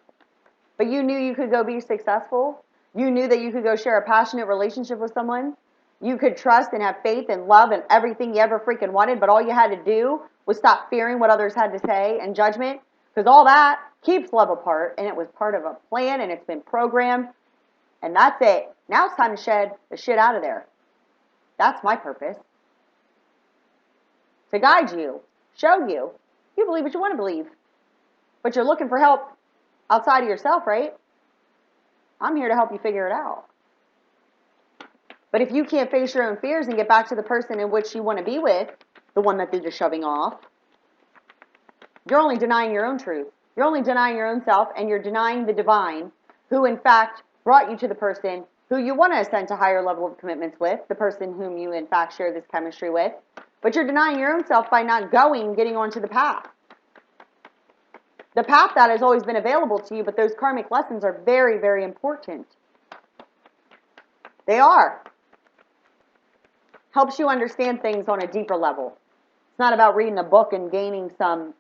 But you knew you could go be successful. You knew that you could go share a passionate relationship with someone. You could trust and have faith and love and everything you ever freaking wanted, but all you had to do was stop fearing what others had to say and judgment, because all that keeps love apart, and it was part of a plan, and it's been programmed, and that's it. Now it's time to shed the shit out of there. That's my purpose. To guide you, show you. You believe what you want to believe, but you're looking for help outside of yourself, right? I'm here to help you figure it out. But if you can't face your own fears and get back to the person in which you want to be with, the one that they're just shoving off, you're only denying your own truth. You're only denying your own self, and you're denying the divine, who in fact brought you to the person who you want to ascend to higher level of commitments with, the person whom you in fact share this chemistry with. But you're denying your own self by not getting onto the path. The path that has always been available to you, but those karmic lessons are very, very important. They are. Helps you understand things on a deeper level. It's not about reading a book and gaining some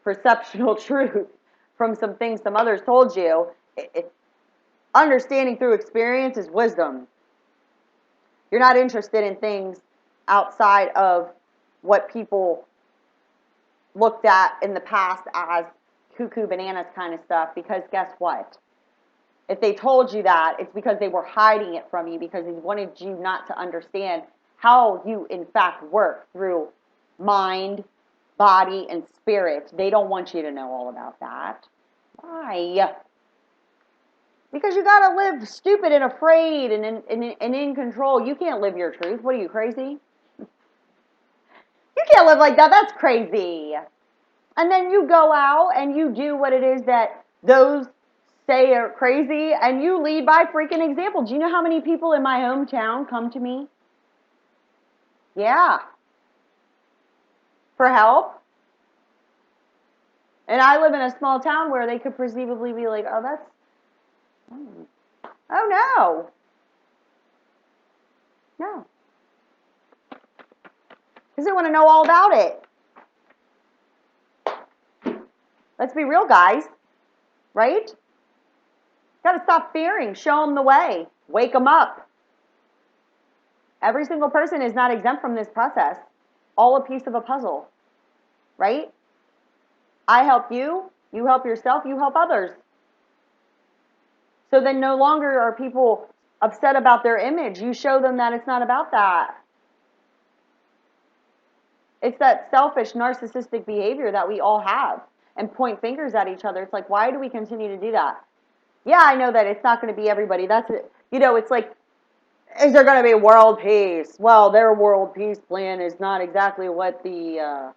perceptual truth from some things some others told you. Understanding through experience is wisdom. You're not interested in things outside of what people looked at in the past as cuckoo bananas kind of stuff, because guess what? If they told you that, it's because they were hiding it from you, because they wanted you not to understand how you in fact work through mind, body, and spirit. They don't want you to know all about that. Why? Because you gotta live stupid and afraid and in control. You can't live your truth. What are you, crazy? You can't live like that. That's crazy. And then you go out and you do what it is that those say are crazy, and you lead by freaking example. Do you know how many people in my hometown come to me? Yeah. For help. And I live in a small town where they could perceivably be like, oh no. No. Because they want to know all about it. Let's be real, guys. Right? Got to stop fearing. Show them the way. Wake them up. Every single person is not exempt from this process. All a piece of a puzzle. Right? I help you. You help yourself, you help others. So then no longer are people upset about their image. You show them that it's not about that. It's that selfish, narcissistic behavior that we all have and point fingers at each other. It's like, why do we continue to do that? Yeah, I know that it's not going to be everybody. That's it. You know, it's like, is there going to be world peace? Well, their world peace plan is not exactly what the,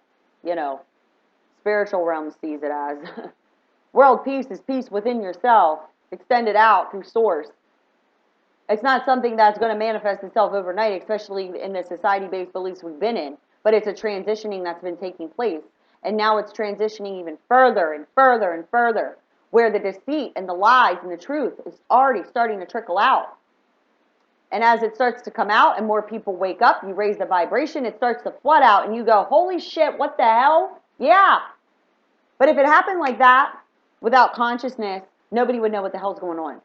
spiritual realm sees it as. World peace is peace within yourself, extended out through source. It's not something that's going to manifest itself overnight, especially in the society-based beliefs we've been in, but it's a transitioning that's been taking place. And now it's transitioning even further and further and further, where the deceit and the lies and the truth is already starting to trickle out. And as it starts to come out and more people wake up, you raise the vibration, it starts to flood out, and you go, holy shit, what the hell? Yeah. But if it happened like that, without consciousness, nobody would know what the hell's going on.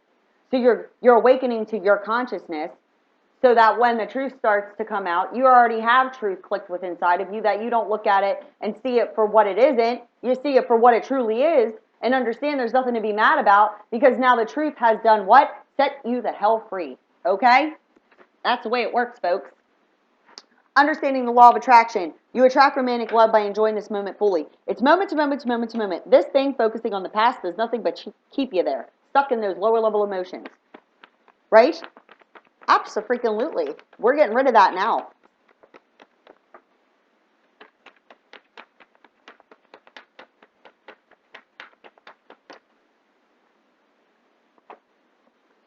So you're awakening to your consciousness so that when the truth starts to come out, you already have truth clicked with inside of you, that you don't look at it and see it for what it isn't. You see it for what it truly is and understand there's nothing to be mad about, because now the truth has done what? Set you the hell free. Okay? That's the way it works, folks. Understanding the law of attraction. You attract romantic love by enjoying this moment fully. It's moment to moment to moment to moment. This thing, focusing on the past, does nothing but keep you there, stuck in those lower level emotions. Right? Absolutely. We're getting rid of that now.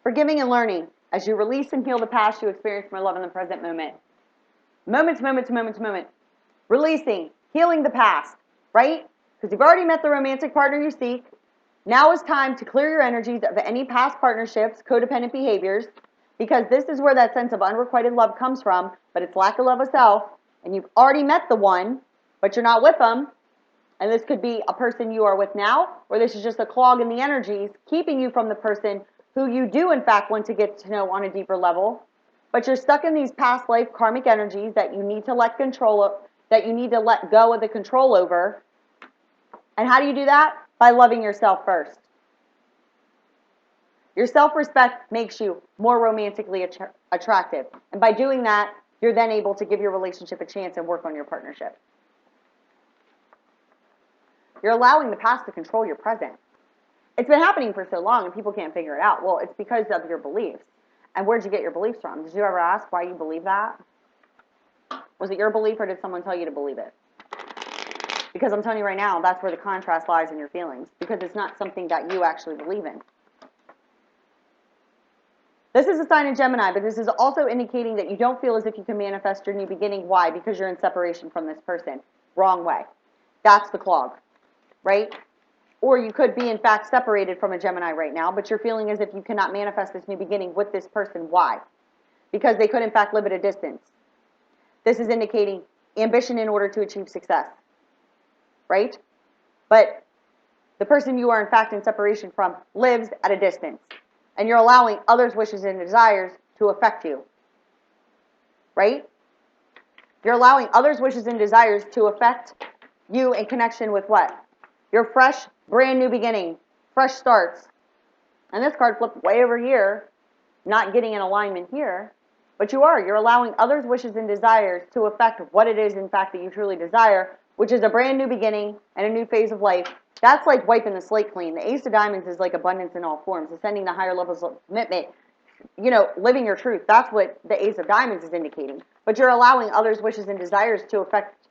Forgiving and learning. As you release and heal the past, you experience more love in the present moment. Moment to moment to moment to moment. Releasing, healing the past, right? Because you've already met the romantic partner you seek. Now is time to clear your energies of any past partnerships, codependent behaviors, because this is where that sense of unrequited love comes from, but it's lack of love of self, and you've already met the one, but you're not with them. And this could be a person you are with now, or this is just a clog in the energies keeping you from the person who you do in fact want to get to know on a deeper level. But you're stuck in these past life karmic energies that you need to let go of the control over. And how do you do that? By loving yourself first. Your self-respect makes you more romantically attractive. And by doing that, you're then able to give your relationship a chance and work on your partnership. You're allowing the past to control your present. It's been happening for so long and people can't figure it out. Well, it's because of your beliefs. And where'd you get your beliefs from? Did you ever ask why you believe that? Was it your belief, or did someone tell you to believe it? Because I'm telling you right now, that's where the contrast lies in your feelings, because it's not something that you actually believe in. This is a sign of Gemini, but this is also indicating that you don't feel as if you can manifest your new beginning. Why? Because you're in separation from this person. Wrong way. That's the clog, right? Or you could be, in fact, separated from a Gemini right now, but you're feeling as if you cannot manifest this new beginning with this person. Why? Because they could, in fact, live at a distance. This is indicating ambition in order to achieve success, right? But the person you are, in fact, in separation from lives at a distance, and you're allowing others' wishes and desires to affect you, right? You're allowing others' wishes and desires to affect you in connection with what? Your fresh, brand new beginning, fresh starts. And this card flipped way over here, not getting in alignment here. But you're allowing others' wishes and desires to affect what it is, in fact, that you truly desire, which is a brand new beginning and a new phase of life. That's like wiping the slate clean. The Ace of Diamonds is like abundance in all forms, ascending to higher levels of commitment, living your truth. That's what the Ace of Diamonds is indicating. But you're allowing others' wishes and desires to affect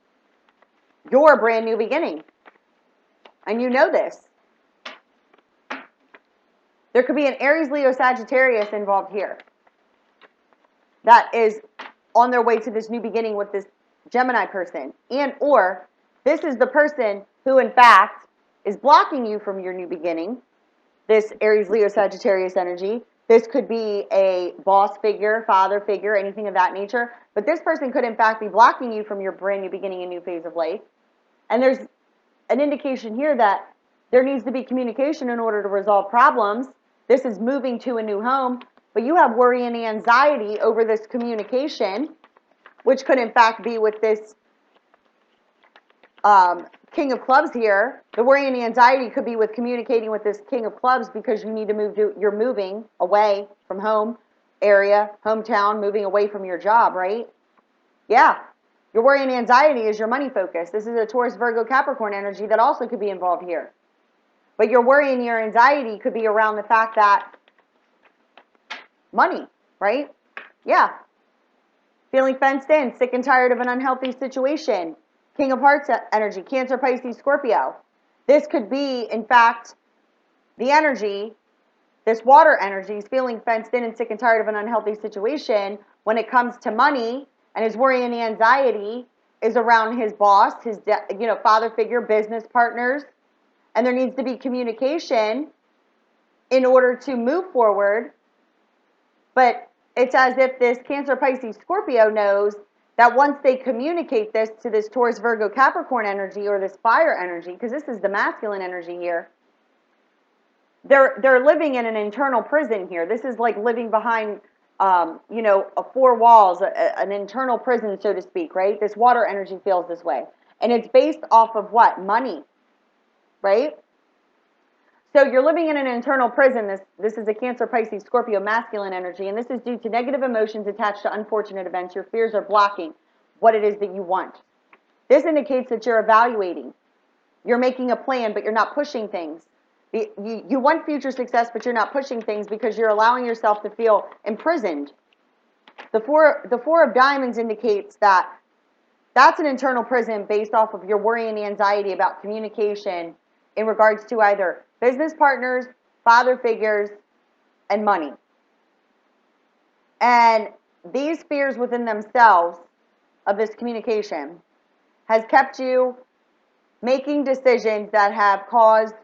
your brand new beginning. And you know this. There could be an Aries, Leo, Sagittarius involved here that is on their way to this new beginning with this Gemini person. And or this is the person who, in fact, is blocking you from your new beginning, this Aries, Leo, Sagittarius energy. This could be a boss figure, father figure, anything of that nature. But this person could, in fact, be blocking you from your brand new beginning and new phase of life. And there's an indication here that there needs to be communication in order to resolve problems. This is moving to a new home, but you have worry and anxiety over this communication, which could in fact be with this King of Clubs here. The worry and the anxiety could be with communicating with this King of Clubs because you need to you're moving away from home area, hometown, moving away from your job, right? Yeah. Your worry and anxiety is your money focus. This is a Taurus, Virgo, Capricorn energy that also could be involved here. But your worry and your anxiety could be around the fact that money, right? Yeah. Feeling fenced in, sick and tired of an unhealthy situation. King of Hearts energy, Cancer, Pisces, Scorpio. This could be, in fact, the energy, this water energy is feeling fenced in and sick and tired of an unhealthy situation when it comes to money, and his worry and anxiety is around his boss, his father figure, business partners, and there needs to be communication in order to move forward. But it's as if this Cancer, Pisces, Scorpio knows that once they communicate this to this Taurus, Virgo, Capricorn energy, or this fire energy, because this is the masculine energy here, they're living in an internal prison here. This is like living behind, four walls, an internal prison, so to speak, right? This water energy feels this way. And it's based off of what? Money, right? So you're living in an internal prison. This is a Cancer, Pisces, Scorpio masculine energy, and this is due to negative emotions attached to unfortunate events. Your fears are blocking what it is that you want. This indicates that you're evaluating. You're making a plan, but you're not pushing things. You want future success, but you're not pushing things because you're allowing yourself to feel imprisoned. The four of diamonds indicates that that's an internal prison based off of your worry and anxiety about communication in regards to either business partners, father figures, and money. And these fears within themselves of this communication has kept you making decisions that have caused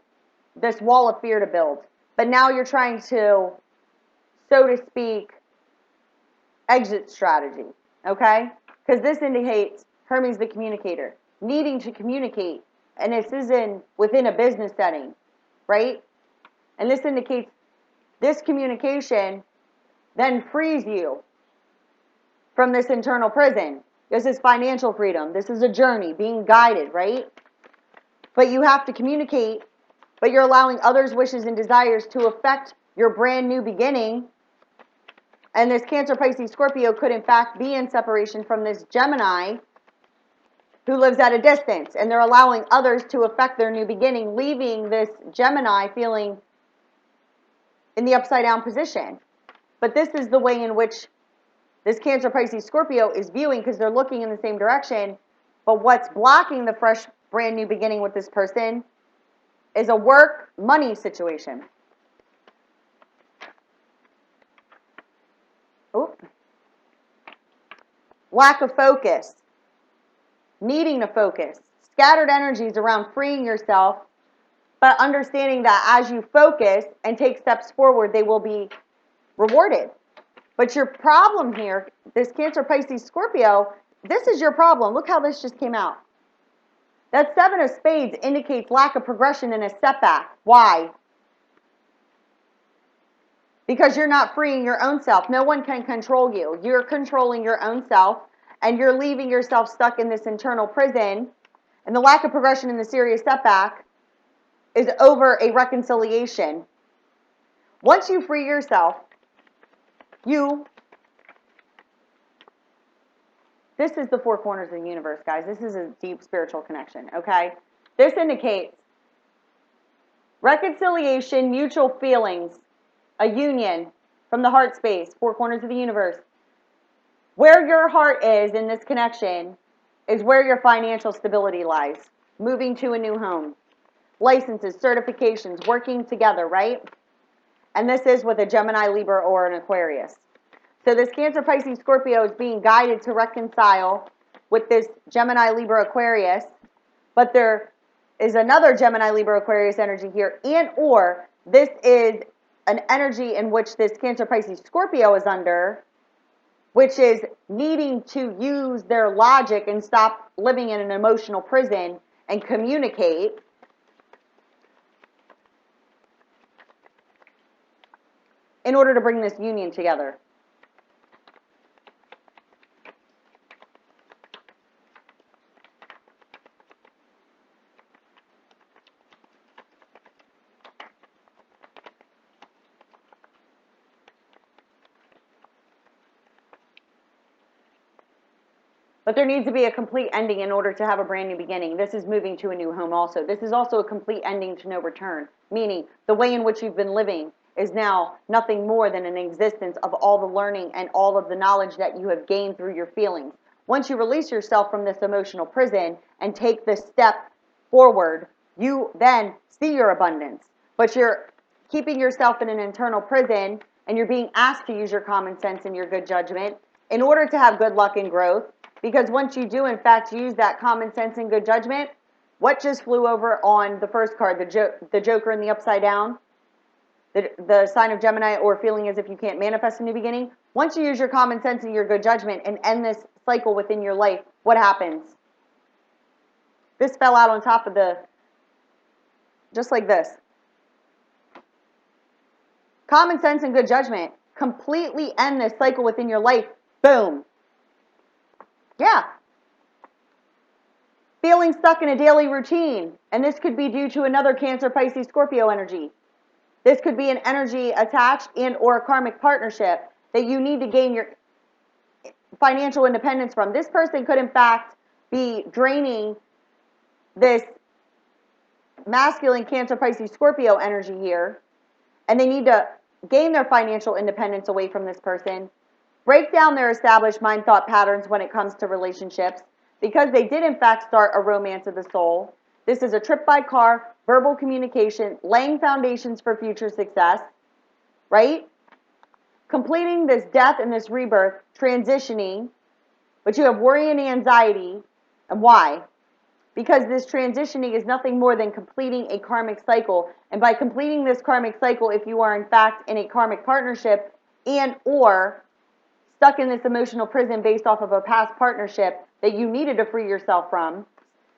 this wall of fear to build. But now you're trying to, so to speak, exit strategy, okay? Because this indicates Hermes the communicator, needing to communicate, and this is within a business setting, right? And this indicates this communication then frees you from this internal prison. This is financial freedom. This is a journey, being guided, right? But you have to communicate, but you're allowing others' wishes and desires to affect your brand new beginning. And this Cancer, Pisces, Scorpio could in fact be in separation from this Gemini who lives at a distance, and they're allowing others to affect their new beginning, leaving this Gemini feeling in the upside down position. But this is the way in which this Cancer, Pisces, Scorpio is viewing, because they're looking in the same direction. But what's blocking the fresh, brand new beginning with this person is a work, money situation. Oop. Lack of focus. Needing to focus. Scattered energies around freeing yourself, but understanding that as you focus and take steps forward, they will be rewarded. But your problem here, this Cancer, Pisces, Scorpio, this is your problem. Look how this just came out. That Seven of Spades indicates lack of progression and a setback. Why? Because you're not freeing your own self. No one can control you. You're controlling your own self, and you're leaving yourself stuck in this internal prison. And the lack of progression and the serious setback is over a reconciliation. Once you free yourself, this is the four corners of the universe, guys. This is a deep spiritual connection, okay? This indicates reconciliation, mutual feelings, a union from the heart space, four corners of the universe. Where your heart is in this connection is where your financial stability lies. Moving to a new home. Licenses, certifications, working together, right? And this is with a Gemini, Libra, or an Aquarius. So this Cancer, Pisces, Scorpio is being guided to reconcile with this Gemini, Libra, Aquarius. But there is another Gemini, Libra, Aquarius energy here. And or this is an energy in which this Cancer, Pisces, Scorpio is under, which is needing to use their logic and stop living in an emotional prison and communicate. In order to bring this union together. But there needs to be a complete ending in order to have a brand new beginning. This is moving to a new home also. This is also a complete ending to no return, meaning the way in which you've been living is now nothing more than an existence of all the learning and all of the knowledge that you have gained through your feelings. Once you release yourself from this emotional prison and take this step forward, you then see your abundance. But you're keeping yourself in an internal prison, and you're being asked to use your common sense and your good judgment in order to have good luck and growth. Because once you do, in fact, use that common sense and good judgment, what just flew over on the first card, the Joker in the upside down, the sign of Gemini, or feeling as if you can't manifest a new beginning? Once you use your common sense and your good judgment and end this cycle within your life, what happens? This fell out on top of just like this. Common sense and good judgment completely end this cycle within your life. Boom. Yeah. Feeling stuck in a daily routine, and this could be due to another Cancer, Pisces, Scorpio energy. This could be an energy attached and or a karmic partnership that you need to gain your financial independence from. This person could, in fact, be draining this masculine Cancer, Pisces, Scorpio energy here, and they need to gain their financial independence away from this person, break down their established mind thought patterns when it comes to relationships, because they did, in fact, start a romance of the soul. This is a trip by car, verbal communication, laying foundations for future success, right? Completing this death and this rebirth, transitioning, but you have worry and anxiety. And why? Because this transitioning is nothing more than completing a karmic cycle. And by completing this karmic cycle, if you are, in fact, in a karmic partnership and or stuck in this emotional prison based off of a past partnership that you needed to free yourself from,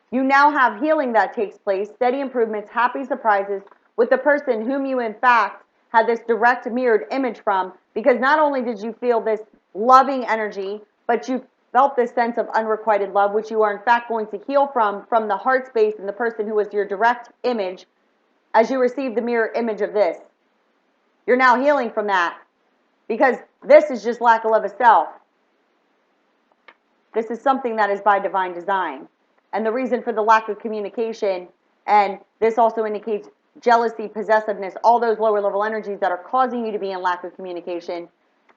you now have healing that takes place, steady improvements, happy surprises with the person whom you, in fact, had this direct mirrored image from, because not only did you feel this loving energy, but you felt this sense of unrequited love, which you are, in fact, going to heal from the heart space and the person who was your direct image as you receive the mirror image of this. You're now healing from that, because this is just lack of love of self. This is something that is by divine design. And the reason for the lack of communication, and this also indicates jealousy, possessiveness, all those lower level energies that are causing you to be in lack of communication,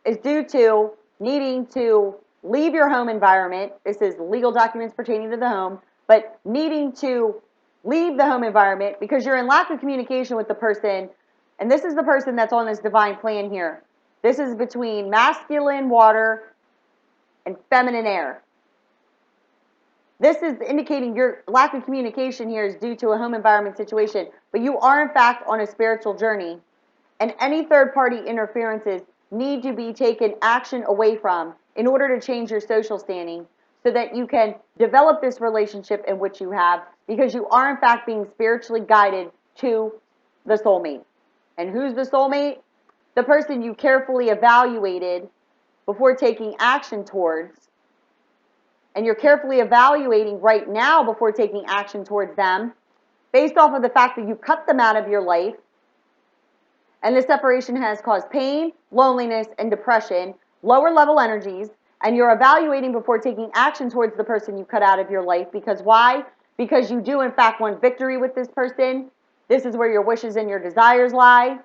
is due to needing to leave your home environment. This is legal documents pertaining to the home, but needing to leave the home environment because you're in lack of communication with the person. And this is the person that's on this divine plan here. This is between masculine water and feminine air. This is indicating your lack of communication here is due to a home environment situation, but you are, in fact, on a spiritual journey, and any third-party interferences need to be taken action away from in order to change your social standing so that you can develop this relationship in which you have, because you are, in fact, being spiritually guided to the soulmate. And who's the soulmate? The person you carefully evaluated before taking action towards, and you're carefully evaluating right now before taking action towards them, based off of the fact that you cut them out of your life, and the separation has caused pain, loneliness, and depression, lower level energies, and you're evaluating before taking action towards the person you cut out of your life. Because why? Because you do, in fact, want victory with this person. This is where your wishes and your desires lie.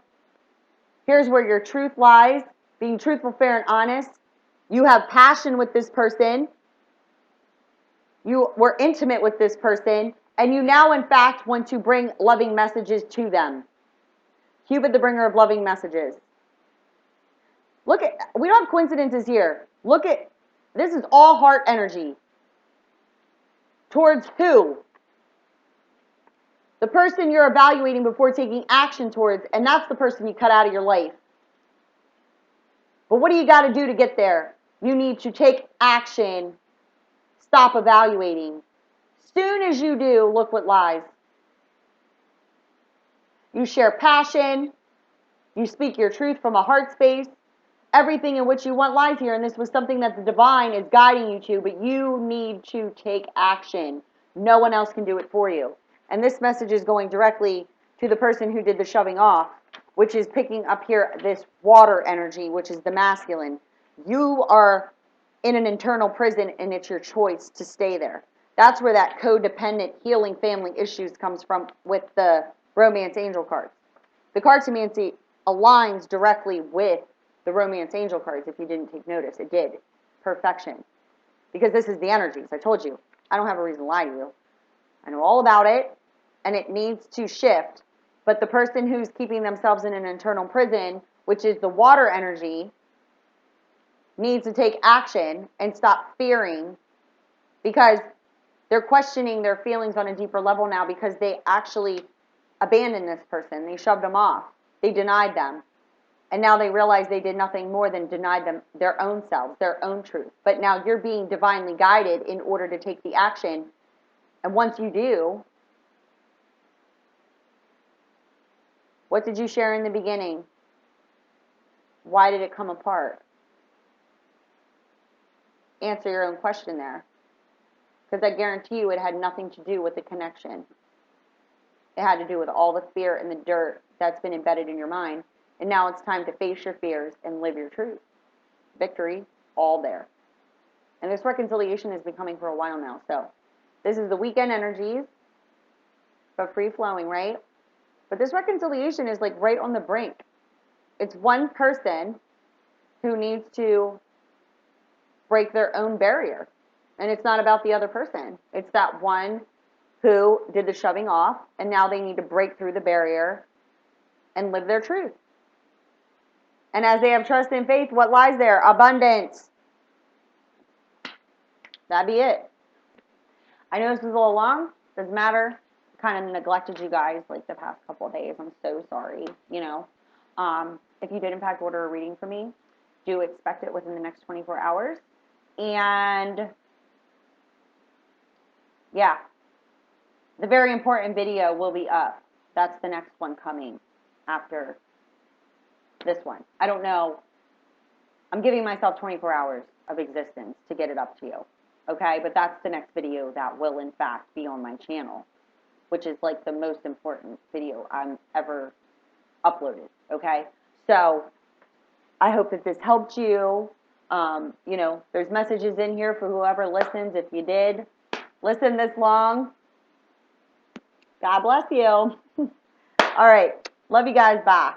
Here's where your truth lies, being truthful, fair, and honest. You have passion with this person. You were intimate with this person, and you now, in fact, want to bring loving messages to them. Cupid, the bringer of loving messages. Look at, we don't have coincidences here. Look at, this is all heart energy. Towards who? The person you're evaluating before taking action towards, and that's the person you cut out of your life. But what do you got to do to get there? You need to take action. Stop evaluating. Soon as you do, look what lies. You share passion. You speak your truth from a heart space. Everything in which you want lies here, and this was something that the divine is guiding you to, but you need to take action. No one else can do it for you. And this message is going directly to the person who did the shoving off, which is picking up here this water energy, which is the masculine. You are in an internal prison, and it's your choice to stay there. That's where that codependent healing family issues comes from with the romance angel cards. The cartomancy aligns directly with the romance angel cards. If you didn't take notice, it did. Perfection. Because this is the energies. I told you. I don't have a reason to lie to you. I know all about it, and it needs to shift. But the person who's keeping themselves in an internal prison, which is the water energy, needs to take action and stop fearing, because they're questioning their feelings on a deeper level now, because they actually abandoned this person. They shoved them off. They denied them. And now they realize they did nothing more than denied them their own selves, their own truth. But now you're being divinely guided in order to take the action. And once you do, what did you share in the beginning? Why did it come apart? Answer your own question there. Because I guarantee you it had nothing to do with the connection. It had to do with all the fear and the dirt that's been embedded in your mind. And now it's time to face your fears and live your truth. Victory, all there. And this reconciliation has been coming for a while now. So this is the weekend energies, but free-flowing, right? But this reconciliation is like right on the brink. It's one person who needs to break their own barrier. And it's not about the other person. It's that one who did the shoving off, and now they need to break through the barrier and live their truth. And as they have trust and faith, what lies there? Abundance. That'd be it. I know this was a little long. Doesn't matter. Kind of neglected you guys like the past couple of days. I'm so sorry. You know, if you did in fact order a reading from me, do expect it within the next 24 hours. And yeah, the very important video will be up. That's the next one coming after this one. I don't know. I'm giving myself 24 hours of existence to get it up to you. Okay, but that's the next video that will in fact be on my channel, which is like the most important video I'm ever uploaded. Okay, so I hope that this helped you. You know, there's messages in here for whoever listens. If you did listen this long, God bless you. All right, love you guys. Bye.